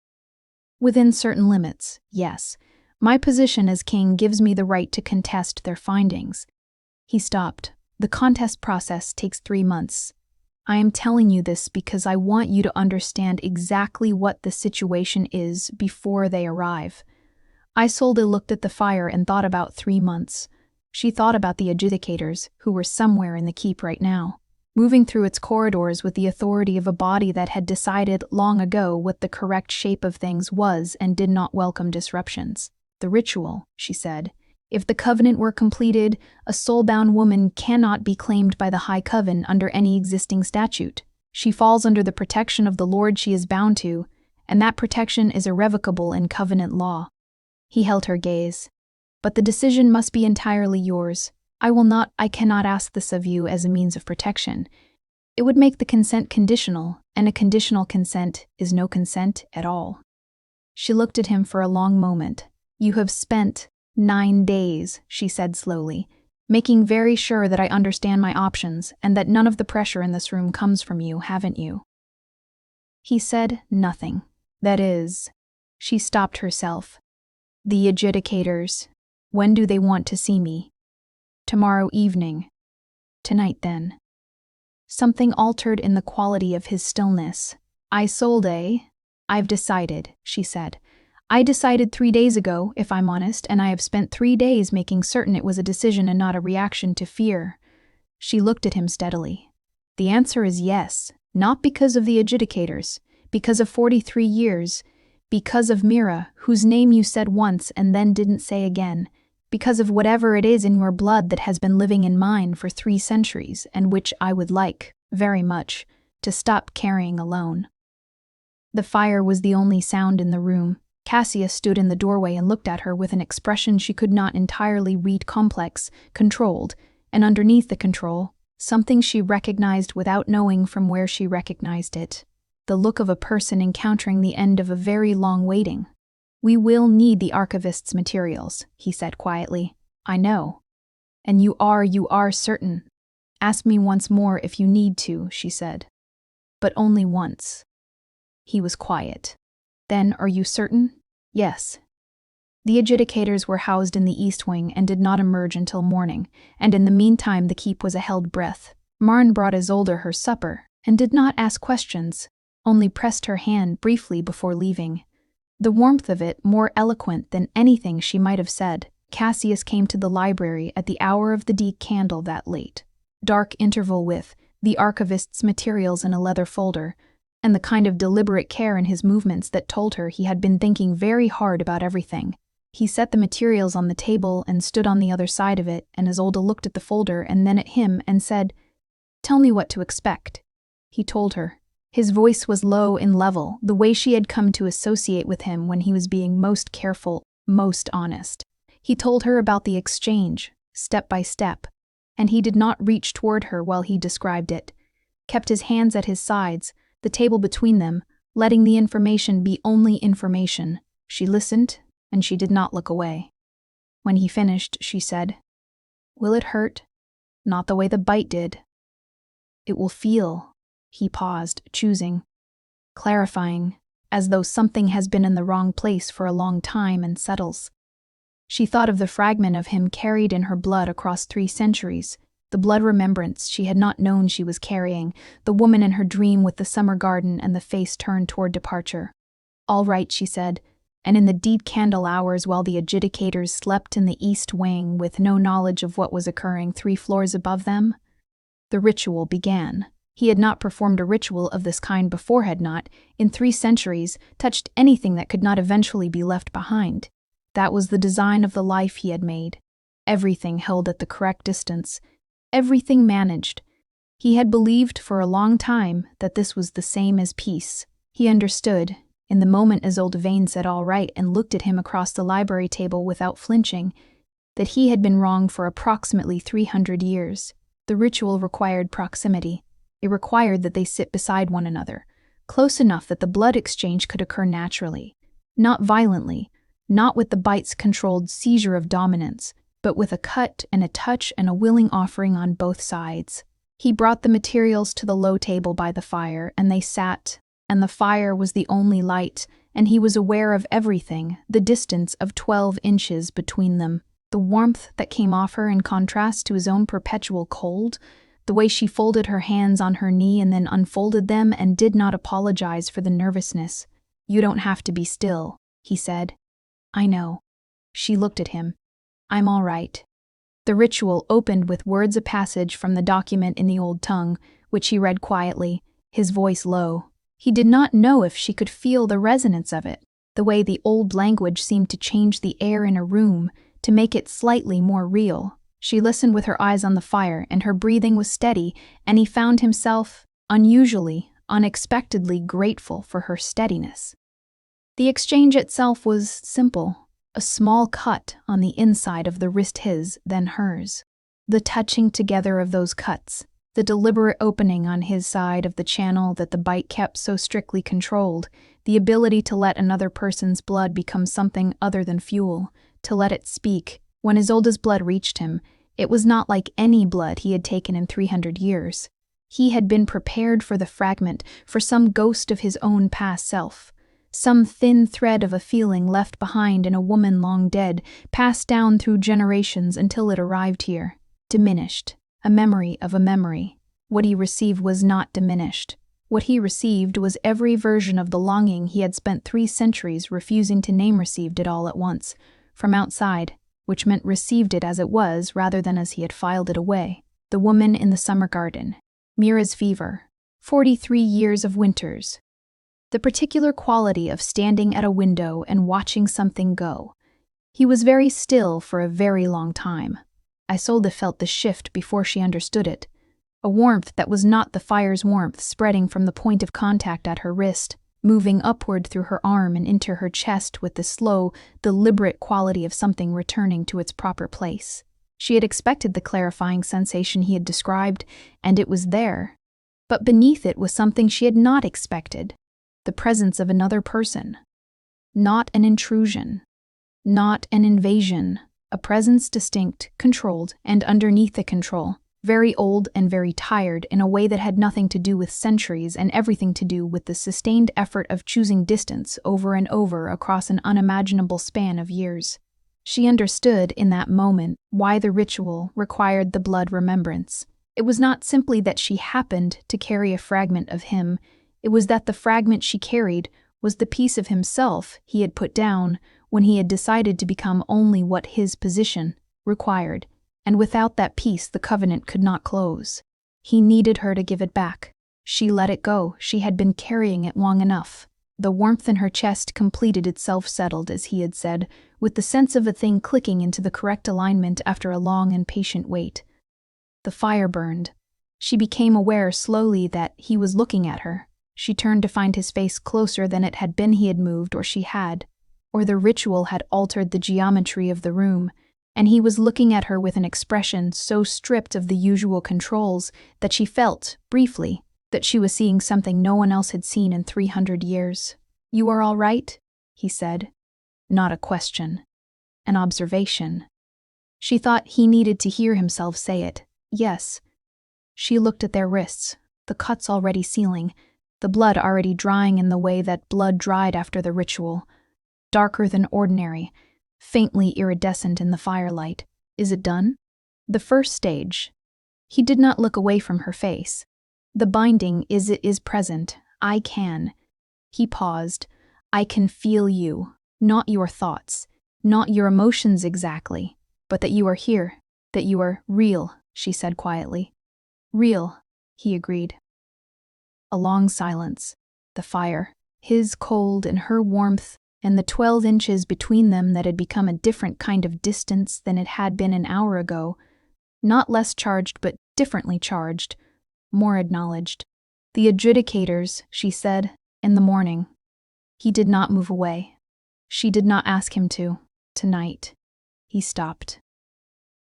"Within certain limits, yes. My position as king gives me the right to contest their findings." He stopped. "The contest process takes 3 months. I am telling you this because I want you to understand exactly what the situation is before they arrive." Isolde looked at the fire and thought about 3 months. She thought about the adjudicators, who were somewhere in the keep right now, moving through its corridors with the authority of a body that had decided long ago what the correct shape of things was and did not welcome disruptions. "The ritual," she said. "If the covenant were completed, a soul-bound woman cannot be claimed by the High Coven under any existing statute. She falls under the protection of the Lord she is bound to, and that protection is irrevocable in covenant law." He held her gaze. "But the decision must be entirely yours. I cannot ask this of you as a means of protection. It would make the consent conditional, and a conditional consent is no consent at all." She looked at him for a long moment. "You have spent 9 days," she said slowly, "making very sure that I understand my options and that none of the pressure in this room comes from you, haven't you?" He said nothing. "That is..." She stopped herself. "The adjudicators. When do they want to see me?" "Tomorrow evening." "Tonight, then." Something altered in the quality of his stillness. "I sold, eh?" "I've decided," she said. "I decided 3 days ago, if I'm honest, and I have spent 3 days making certain it was a decision and not a reaction to fear." She looked at him steadily. "The answer is yes, not because of the adjudicators, because of 43 years, because of Mira, whose name you said once and then didn't say again, because of whatever it is in your blood that has been living in mine for 3 centuries and which I would like, very much, to stop carrying alone." The fire was the only sound in the room. Cassia stood in the doorway and looked at her with an expression she could not entirely read, complex, controlled, and underneath the control, something she recognized without knowing from where she recognized it. The look of a person encountering the end of a very long waiting. "We will need the archivist's materials," he said quietly. "I know." "And you are certain?" "Ask me once more if you need to," she said. "But only once." He was quiet. "Then are you certain?" "Yes." The adjudicators were housed in the East Wing and did not emerge until morning, and in the meantime the keep was a held breath. Marn brought Isolde her supper, and did not ask questions, only pressed her hand briefly before leaving. The warmth of it more eloquent than anything she might have said. Cassius came to the library at the hour of the deep candle that late. Dark interval with the archivist's materials in a leather folder, and the kind of deliberate care in his movements that told her he had been thinking very hard about everything. He set the materials on the table and stood on the other side of it, and Isolde looked at the folder and then at him and said, "Tell me what to expect." He told her. His voice was low and level, the way she had come to associate with him when he was being most careful, most honest. He told her about the exchange, step by step, and he did not reach toward her while he described it. Kept his hands at his sides, the table between them, letting the information be only information. She listened, and she did not look away. When he finished, she said, "Will it hurt? Not the way the bite did." "It will feel." He paused, choosing, clarifying, as though something has been in the wrong place for a long time and settles. She thought of the fragment of him carried in her blood across 3 centuries, the blood remembrance she had not known she was carrying, the woman in her dream with the summer garden and the face turned toward departure. "All right," she said, and in the deep candle hours while the adjudicators slept in the East Wing with no knowledge of what was occurring 3 floors above them, the ritual began. He had not performed a ritual of this kind before, had not, in 3 centuries, touched anything that could not eventually be left behind. That was the design of the life he had made. Everything held at the correct distance. Everything managed. He had believed for a long time that this was the same as peace. He understood, in the moment Isolde Vane said all right and looked at him across the library table without flinching, that he had been wrong for approximately 300 years. The ritual required proximity. It required that they sit beside one another, close enough that the blood exchange could occur naturally, not violently, not with the bite's controlled seizure of dominance, but with a cut and a touch and a willing offering on both sides. He brought the materials to the low table by the fire, and they sat, and the fire was the only light, and he was aware of everything, the distance of 12 inches between them, the warmth that came off her in contrast to his own perpetual cold, the way she folded her hands on her knee and then unfolded them and did not apologize for the nervousness. "You don't have to be still," he said. "I know." She looked at him. "I'm all right." The ritual opened with words of passage from the document in the old tongue, which he read quietly, his voice low. He did not know if she could feel the resonance of it, the way the old language seemed to change the air in a room, to make it slightly more real. She listened with her eyes on the fire, and her breathing was steady, and he found himself, unusually, unexpectedly grateful for her steadiness. The exchange itself was simple, a small cut on the inside of the wrist, his, then hers. The touching together of those cuts, The deliberate opening on his side of the channel that the bite kept so strictly controlled, the ability to let another person's blood become something other than fuel, to let it speak. When Isolde's blood reached him, it was not like any blood he had taken in 300 years. He had been prepared for the fragment, for some ghost of his own past self. Some thin thread of a feeling left behind in a woman long dead, passed down through generations until it arrived here, diminished. A memory of a memory. What he received was not diminished. What he received was every version of the longing he had spent 3 centuries refusing to name received it all at once, from outside, which meant received it as it was rather than as he had filed it away. The woman in the summer garden. Mira's fever. 43 years of winters. The particular quality of standing at a window and watching something go. He was very still for a very long time. Isolde felt the shift before she understood it. A warmth that was not the fire's warmth spreading from the point of contact at her wrist, moving upward through her arm and into her chest with the slow, deliberate quality of something returning to its proper place. She had expected the clarifying sensation he had described, and it was there. But beneath it was something she had not expected. The presence of another person. Not an intrusion. Not an invasion. A presence distinct, controlled, and underneath the control, very old and very tired in a way that had nothing to do with centuries and everything to do with the sustained effort of choosing distance over and over across an unimaginable span of years. She understood in that moment why the ritual required the blood remembrance. It was not simply that she happened to carry a fragment of him, it was that the fragment she carried was the piece of himself he had put down when he had decided to become only what his position required, and without that piece the covenant could not close. He needed her to give it back. She let it go. She had been carrying it long enough. The warmth in her chest completed itself, settled, as he had said, with the sense of a thing clicking into the correct alignment after a long and patient wait. The fire burned. She became aware slowly that he was looking at her. She turned to find his face closer than it had been. He had moved, or the ritual had altered the geometry of the room, and he was looking at her with an expression so stripped of the usual controls that she felt, briefly, that she was seeing something no one else had seen in 300 years. "You are all right?" he said. Not a question. An observation. She thought he needed to hear himself say it. Yes. She looked at their wrists, the cuts already sealing, the blood already drying in the way that blood dried after the ritual. Darker than ordinary, faintly iridescent in the firelight. Is it done? The first stage. He did not look away from her face. The binding is present. I can. He paused. I can feel you. Not your thoughts. Not your emotions exactly. But that you are here. That you are real, she said quietly. Real, he agreed. A long silence. The fire. His cold and her warmth, and the 12 inches between them that had become a different kind of distance than it had been an hour ago, not less charged but differently charged, more acknowledged. The adjudicators, she said, in the morning. He did not move away. She did not ask him to. Tonight. He stopped.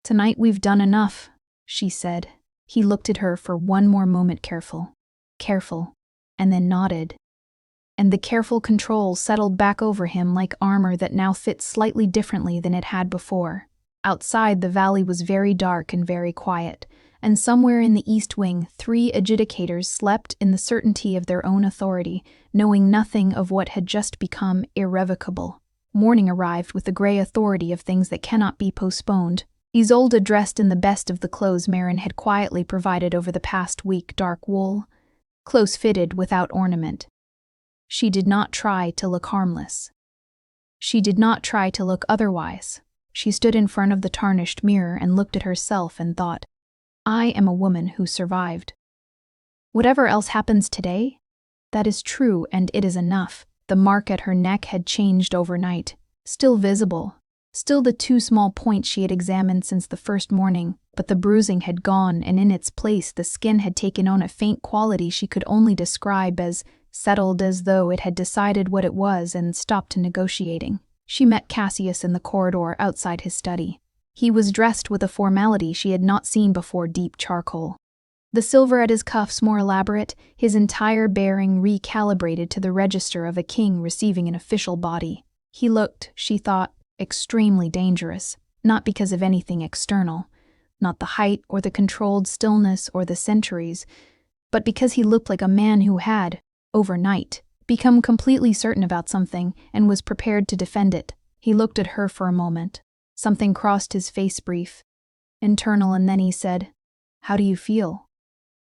Tonight we've done enough, she said. He looked at her for one more moment, careful, and then nodded. And the careful control settled back over him like armor that now fit slightly differently than it had before. Outside, the valley was very dark and very quiet, and somewhere in the east wing 3 adjudicators slept in the certainty of their own authority, knowing nothing of what had just become irrevocable. Morning arrived with the gray authority of things that cannot be postponed. Isolde, dressed in the best of the clothes Marin had quietly provided over the past week, dark wool, close-fitted without ornament. She did not try to look harmless. She did not try to look otherwise. She stood in front of the tarnished mirror and looked at herself and thought, I am a woman who survived. Whatever else happens today, that is true and it is enough. The mark at her neck had changed overnight, still visible, still the 2 small points she had examined since the first morning, but the bruising had gone, and in its place the skin had taken on a faint quality she could only describe as settled, as though it had decided what it was and stopped negotiating. She met Cassius in the corridor outside his study. He was dressed with a formality she had not seen before, deep charcoal. The silver at his cuffs more elaborate, his entire bearing recalibrated to the register of a king receiving an official body. He looked, she thought, extremely dangerous, not because of anything external, not the height or the controlled stillness or the centuries, but because he looked like a man who had, overnight, become completely certain about something and was prepared to defend it. He looked at her for a moment. Something crossed his face brief, internal, and then he said, "How do you feel?"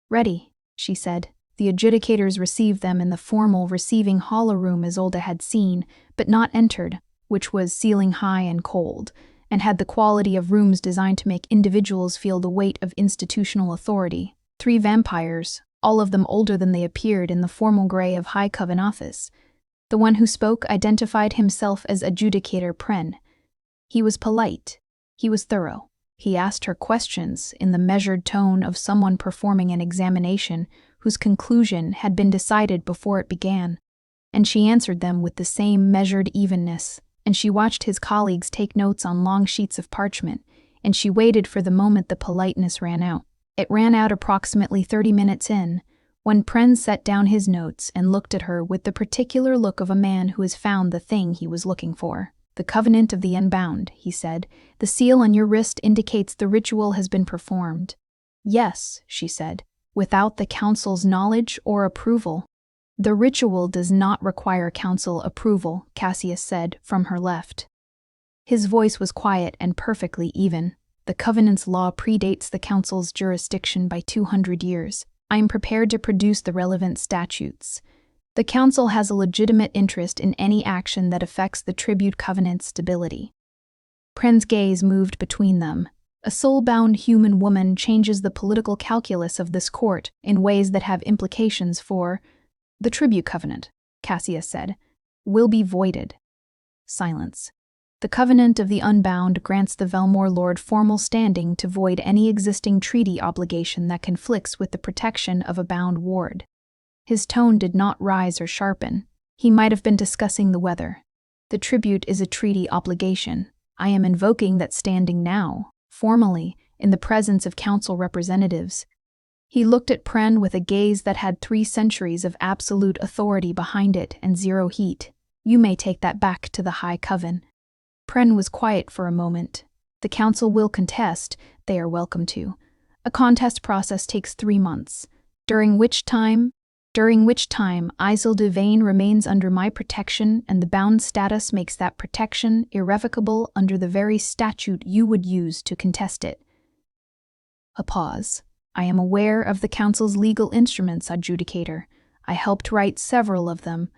"Ready," she said. The adjudicators received them in the formal receiving hall room Isolde had seen, but not entered, which was ceiling high and cold, and had the quality of rooms designed to make individuals feel the weight of institutional authority. 3 vampires, all of them older than they appeared in the formal gray of High Coven office. The one who spoke identified himself as Adjudicator Pren. He was polite. He was thorough. He asked her questions in the measured tone of someone performing an examination whose conclusion had been decided before it began, and she answered them with the same measured evenness, and she watched his colleagues take notes on long sheets of parchment, and she waited for the moment the politeness ran out. It ran out approximately 30 minutes in, when Pren set down his notes and looked at her with the particular look of a man who has found the thing he was looking for. "The Covenant of the Unbound," he said. "The seal on your wrist indicates the ritual has been performed." "Yes," she said, "without the council's knowledge or approval." "The ritual does not require council approval," Cassius said from her left. His voice was quiet and perfectly even. "The Covenant's law predates the council's jurisdiction by 200 years. I am prepared to produce the relevant statutes. The council has a legitimate interest in any action that affects the Tribute Covenant's stability." Pren's gaze moved between them. "A soul-bound human woman changes the political calculus of this court in ways that have implications for—" "The Tribute Covenant," Cassius said, "will be voided." Silence. "The Covenant of the Unbound grants the Velmore Lord formal standing to void any existing treaty obligation that conflicts with the protection of a bound ward." His tone did not rise or sharpen. He might have been discussing the weather. "The tribute is a treaty obligation. I am invoking that standing now, formally, in the presence of council representatives." He looked at Pren with a gaze that had 3 centuries of absolute authority behind it and 0 heat. "You may take that back to the High Coven." Pren was quiet for a moment. "The council will contest. They are welcome to. A contest process takes 3 months, during which time Isolde Vane remains under my protection, and the bound status makes that protection irrevocable under the very statute you would use to contest it." A pause. "I am aware of the council's legal instruments, Adjudicator. I helped write several of them."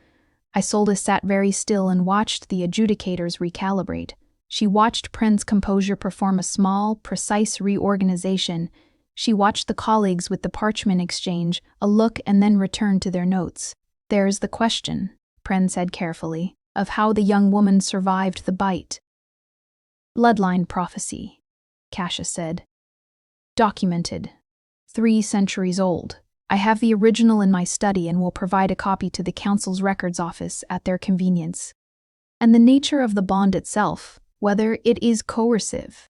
Isolde sat very still and watched the adjudicators recalibrate. She watched Pren's composure perform a small, precise reorganization. She watched the colleagues with the parchment exchange a look and then return to their notes. "There's the question," Pren said carefully, "of how the young woman survived the bite." "Bloodline prophecy," Cassius said. "Documented. 3 centuries old. I have the original in my study and will provide a copy to the council's records office at their convenience." "And the nature of the bond itself, whether it is coercive?"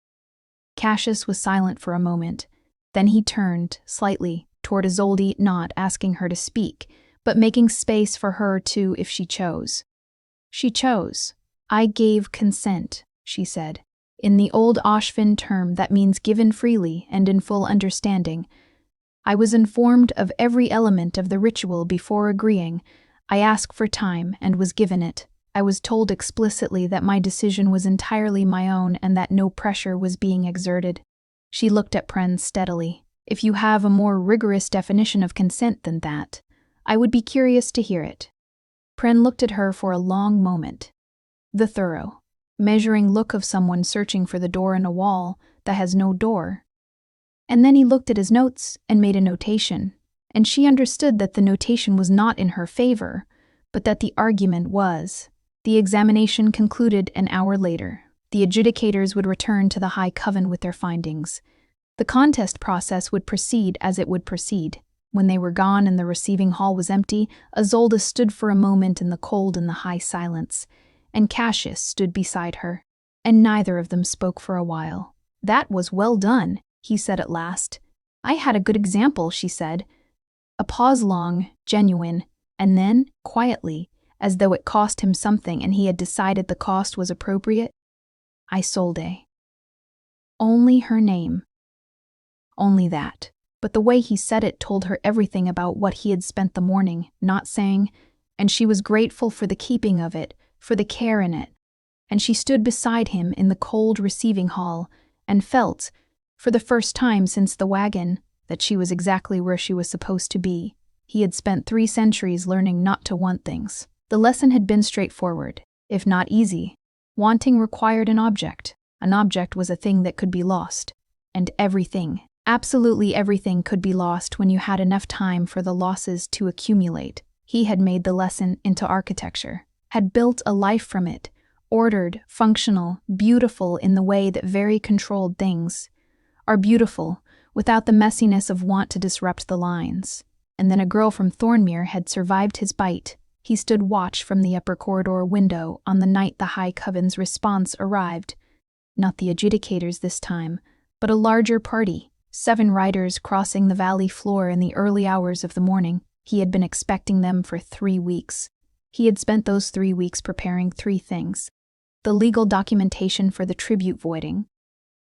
Cassius was silent for a moment. Then he turned, slightly, toward Isolde, not asking her to speak, but making space for her to, if she chose. She chose. "I gave consent," she said. "In the old Ashvin term that means given freely and in full understanding. I was informed of every element of the ritual before agreeing. I asked for time and was given it. I was told explicitly that my decision was entirely my own and that no pressure was being exerted." She looked at Pren steadily. "If you have a more rigorous definition of consent than that, I would be curious to hear it." Pren looked at her for a long moment. The thorough, measuring look of someone searching for the door in a wall that has no door. And then he looked at his notes and made a notation, and she understood that the notation was not in her favor, but that the argument was. The examination concluded an hour later. The adjudicators would return to the High Coven with their findings. The contest process would proceed as it would proceed. When they were gone and the receiving hall was empty, Isolde stood for a moment in the cold and the high silence, and Cassius stood beside her, and neither of them spoke for a while. "That was well done," he said at last. I had a good example, she said. A pause long, genuine, and then, quietly, as though it cost him something and he had decided the cost was appropriate, Isolde. Only her name. Only that. But the way he said it told her everything about what he had spent the morning not saying, and she was grateful for the keeping of it, for the care in it. And she stood beside him in the cold receiving hall and felt, for the first time since the wagon, that she was exactly where she was supposed to be. He had spent 3 centuries learning not to want things. The lesson had been straightforward, if not easy. Wanting required an object. An object was a thing that could be lost. And everything, absolutely everything, could be lost when you had enough time for the losses to accumulate. He had made the lesson into architecture, had built a life from it, ordered, functional, beautiful in the way that very controlled things are beautiful, without the messiness of want to disrupt the lines. And then a girl from Thornmere had survived his bite. He stood watch from the upper corridor window on the night the High Coven's response arrived. Not the adjudicators this time, but a larger party, 7 riders crossing the valley floor in the early hours of the morning. He had been expecting them for 3 weeks. He had spent those 3 weeks preparing 3 things: the legal documentation for the tribute voiding,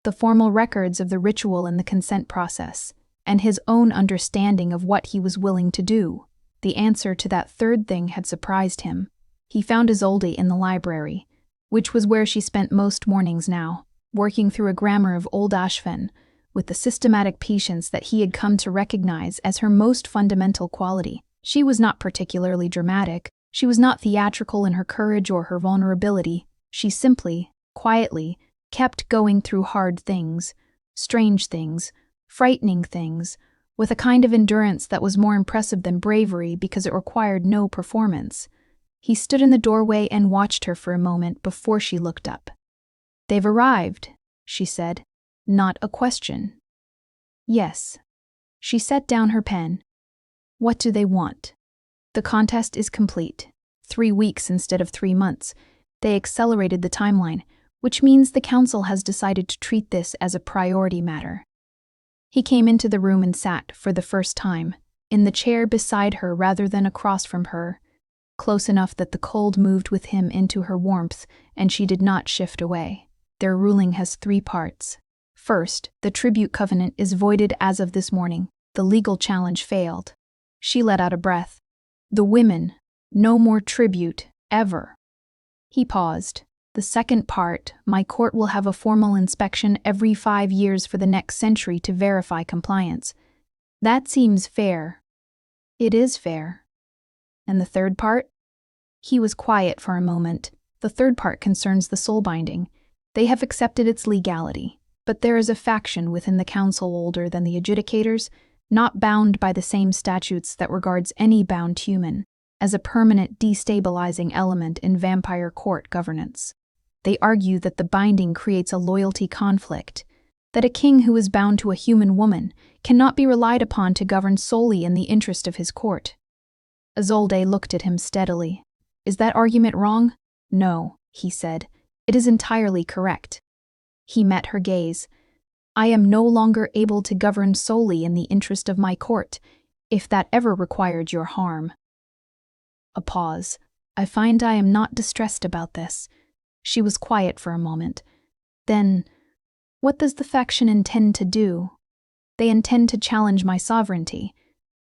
the formal records of the ritual and the consent process, and his own understanding of what he was willing to do. The answer to that 3rd thing had surprised him. He found Isolde in the library, which was where she spent most mornings now, working through a grammar of Old Ashfen, with the systematic patience that he had come to recognize as her most fundamental quality. She was not particularly dramatic. She was not theatrical in her courage or her vulnerability. She simply, quietly, kept going through hard things, strange things, frightening things, with a kind of endurance that was more impressive than bravery because it required no performance. He stood in the doorway and watched her for a moment before she looked up. "They've arrived," she said. Not a question. "Yes." She set down her pen. "What do they want?" "The contest is complete. 3 weeks instead of 3 months. They accelerated the timeline, which means the council has decided to treat this as a priority matter." He came into the room and sat, for the first time, in the chair beside her rather than across from her, close enough that the cold moved with him into her warmth and she did not shift away. "Their ruling has 3 parts. First, the tribute covenant is voided as of this morning. The legal challenge failed." She let out a breath. "The women, no more tribute, ever." He paused. "The second part, my court will have a formal inspection every 5 years for the next century to verify compliance. That seems fair." "It is fair." "And the third part?" He was quiet for a moment. "The third part concerns the soul binding. They have accepted its legality, but there is a faction within the council older than the adjudicators, not bound by the same statutes that regards any bound human as a permanent destabilizing element in vampire court governance. They argue that the binding creates a loyalty conflict, that a king who is bound to a human woman cannot be relied upon to govern solely in the interest of his court." Isolde looked at him steadily. "Is that argument wrong?" "No," he said. "It is entirely correct." He met her gaze. "I am no longer able to govern solely in the interest of my court, if that ever required your harm." A pause. "I find I am not distressed about this." She was quiet for a moment. Then, "What does the faction intend to do?" "They intend to challenge my sovereignty.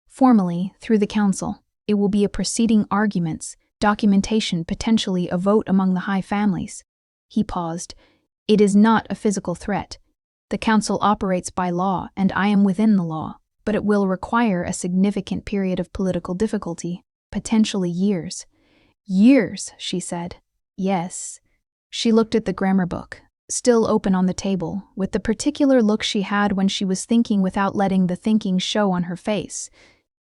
Formally, through the council. It will be a proceeding, arguments, documentation, potentially a vote among the high families." He paused. "It is not a physical threat. The council operates by law, and I am within the law, but it will require a significant period of political difficulty, potentially years." "Years," she said. "Yes." She looked at the grammar book, still open on the table, with the particular look she had when she was thinking without letting the thinking show on her face.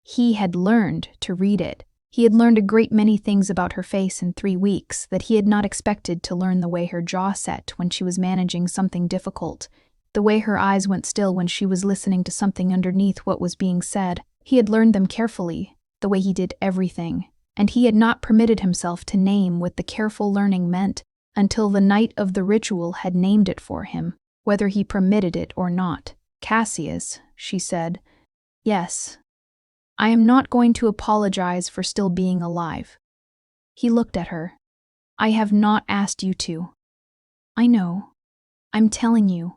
He had learned to read it. He had learned a great many things about her face in 3 weeks that he had not expected to learn: the way her jaw set when she was managing something difficult, the way her eyes went still when she was listening to something underneath what was being said. He had learned them carefully, the way he did everything, and he had not permitted himself to name what the careful learning meant until the night of the ritual had named it for him, whether he permitted it or not. Cassius, she said. Yes. I am not going to apologize for still being alive. He looked at her. I have not asked you to. I know. I'm telling you.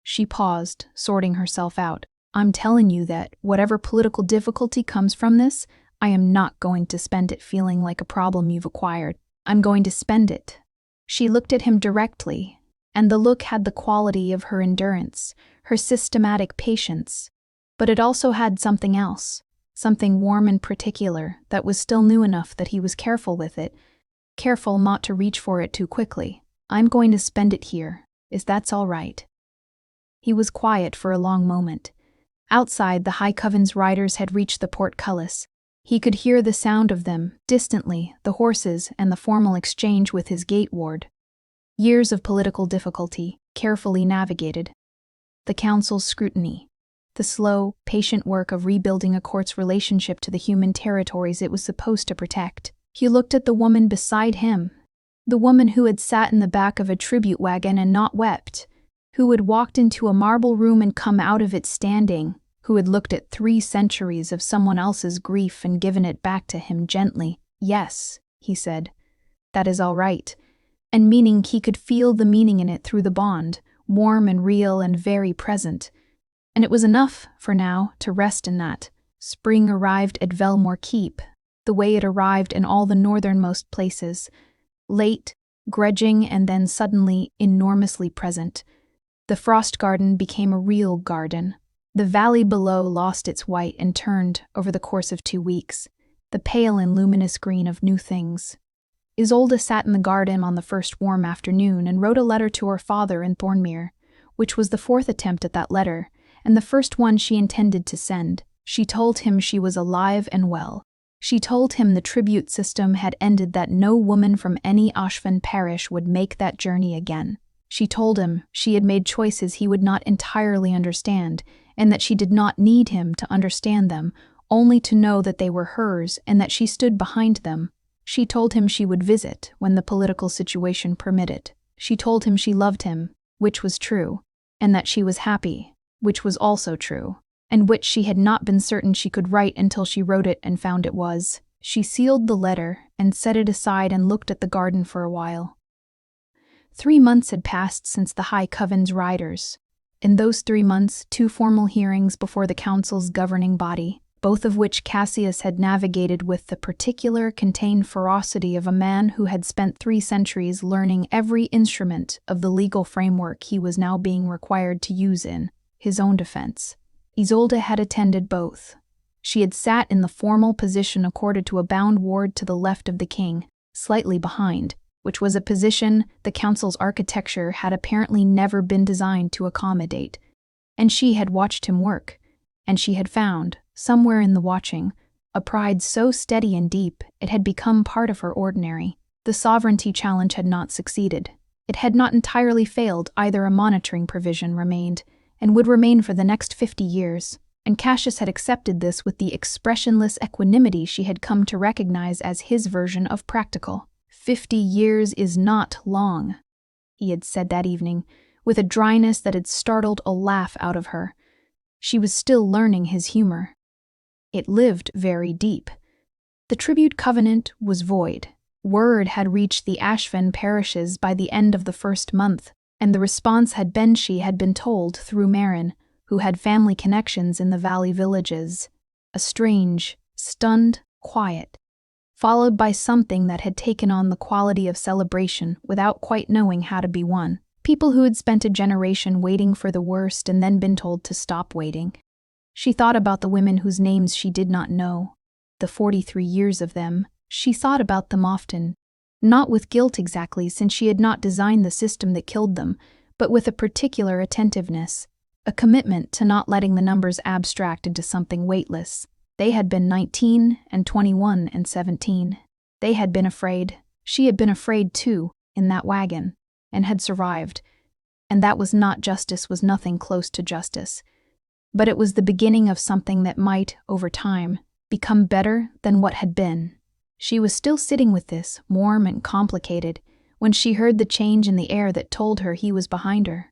She paused, sorting herself out. I'm telling you that, whatever political difficulty comes from this, I am not going to spend it feeling like a problem you've acquired. I'm going to spend it. She looked at him directly, and the look had the quality of her endurance, her systematic patience. But it also had something else, something warm and particular that was still new enough that he was careful with it, careful not to reach for it too quickly. I'm going to spend it here. Is that all right? He was quiet for a long moment. Outside, the High Coven's riders had reached the portcullis. He could hear the sound of them, distantly, the horses and the formal exchange with his gate ward. Years of political difficulty, carefully navigated. The council's scrutiny. The slow, patient work of rebuilding a court's relationship to the human territories it was supposed to protect. He looked at the woman beside him, the woman who had sat in the back of a tribute wagon and not wept, who had walked into a marble room and come out of it standing, who had looked at 3 centuries of someone else's grief and given it back to him gently. Yes, he said, that is all right, and meaning he could feel the meaning in it through the bond, warm and real and very present. And it was enough, for now, to rest in that. Spring arrived at Velmore Keep, the way it arrived in all the northernmost places. Late, grudging, and then suddenly enormously present. The frost garden became a real garden. The valley below lost its white and turned, over the course of 2 weeks, the pale and luminous green of new things. Isolde sat in the garden on the first warm afternoon and wrote a letter to her father in Thornmere, which was the 4th attempt at that letter, and the first one she intended to send. She told him she was alive and well. She told him the tribute system had ended, that no woman from any Ashvan parish would make that journey again. She told him she had made choices he would not entirely understand, and that she did not need him to understand them, only to know that they were hers and that she stood behind them. She told him she would visit when the political situation permitted. She told him she loved him, which was true, and that she was happy, which was also true, and which she had not been certain she could write until she wrote it and found it was. She sealed the letter and set it aside and looked at the garden for a while. 3 months had passed since the High Coven's riders. In those 3 months, 2 formal hearings before the council's governing body, both of which Cassius had navigated with the particular contained ferocity of a man who had spent 3 centuries learning every instrument of the legal framework he was now being required to use in his own defense. Isolde had attended both. She had sat in the formal position accorded to a bound ward to the left of the king, slightly behind, which was a position the council's architecture had apparently never been designed to accommodate. And she had watched him work, and she had found, somewhere in the watching, a pride so steady and deep it had become part of her ordinary. The sovereignty challenge had not succeeded. It had not entirely failed. Either a monitoring provision remained, and would remain for the next 50 years, and Cassius had accepted this with the expressionless equanimity she had come to recognize as his version of practical. 50 years is not long, he had said that evening, with a dryness that had startled a laugh out of her. She was still learning his humor. It lived very deep. The tribute covenant was void. Word had reached the Ashvan parishes by the end of the first month, and the response had been she had been told through Marin, who had family connections in the valley villages. A strange, stunned quiet, followed by something that had taken on the quality of celebration without quite knowing how to be won. People who had spent a generation waiting for the worst and then been told to stop waiting. She thought about the women whose names she did not know, the 43 years of them. She thought about them often, not with guilt exactly, since she had not designed the system that killed them, but with a particular attentiveness, a commitment to not letting the numbers abstract into something weightless. They had been 19 and 21 and 17. They had been afraid. She had been afraid too, in that wagon, and had survived. And that was not justice, was nothing close to justice. But it was the beginning of something that might, over time, become better than what had been. She was still sitting with this, warm and complicated, when she heard the change in the air that told her he was behind her.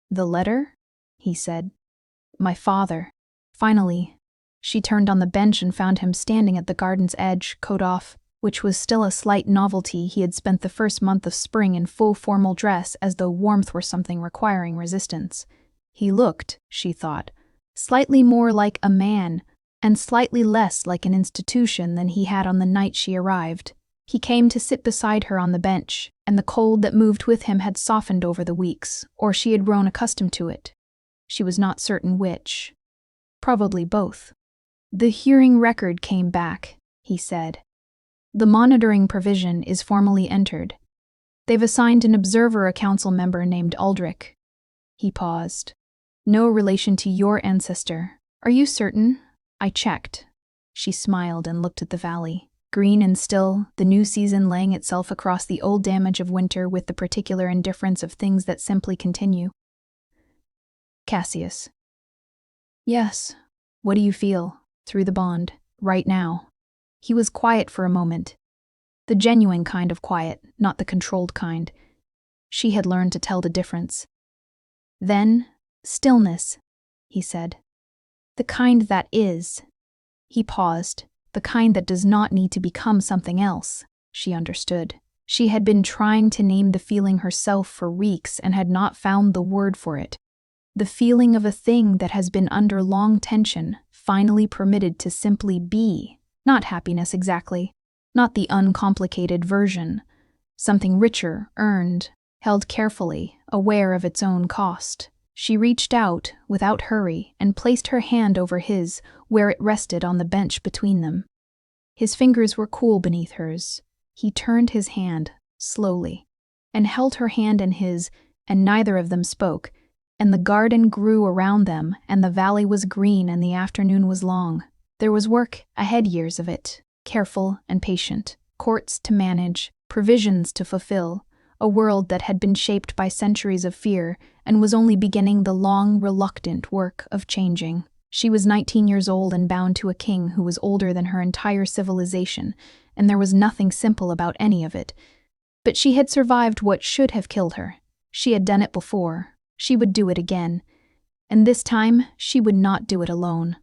"The letter?" he said. My father. Finally, she turned on the bench and found him standing at the garden's edge, coat off, which was still a slight novelty. He had spent the first month of spring in full formal dress as though warmth were something requiring resistance. He looked, she thought, slightly more like a man, and slightly less like an institution than he had on the night she arrived. He came to sit beside her on the bench, and the cold that moved with him had softened over the weeks, or she had grown accustomed to it. She was not certain which. Probably both. The hearing record came back, he said. The monitoring provision is formally entered. They've assigned an observer a council member named Aldrich. He paused. No relation to your ancestor. Are you certain? I checked. She smiled and looked at the valley. Green and still, the new season laying itself across the old damage of winter with the particular indifference of things that simply continue. Cassius. Yes. What do you feel, through the bond, right now? He was quiet for a moment. The genuine kind of quiet, not the controlled kind. She had learned to tell the difference. Then, stillness, he said. The kind that is. He paused. The kind that does not need to become something else, she understood. She had been trying to name the feeling herself for weeks and had not found the word for it. The feeling of a thing that has been under long tension, finally permitted to simply be. Not happiness exactly. Not the uncomplicated version. Something richer, earned, held carefully, aware of its own cost. She reached out, without hurry, and placed her hand over his, where it rested on the bench between them. His fingers were cool beneath hers. He turned his hand, slowly, and held her hand in his, and neither of them spoke, and the garden grew around them, and the valley was green and the afternoon was long. There was work ahead, years of it, careful and patient, courts to manage, provisions to fulfill, a world that had been shaped by centuries of fear and was only beginning the long, reluctant work of changing. She was 19 years old and bound to a king who was older than her entire civilization, and there was nothing simple about any of it. But she had survived what should have killed her. She had done it before. She would do it again. And this time, she would not do it alone.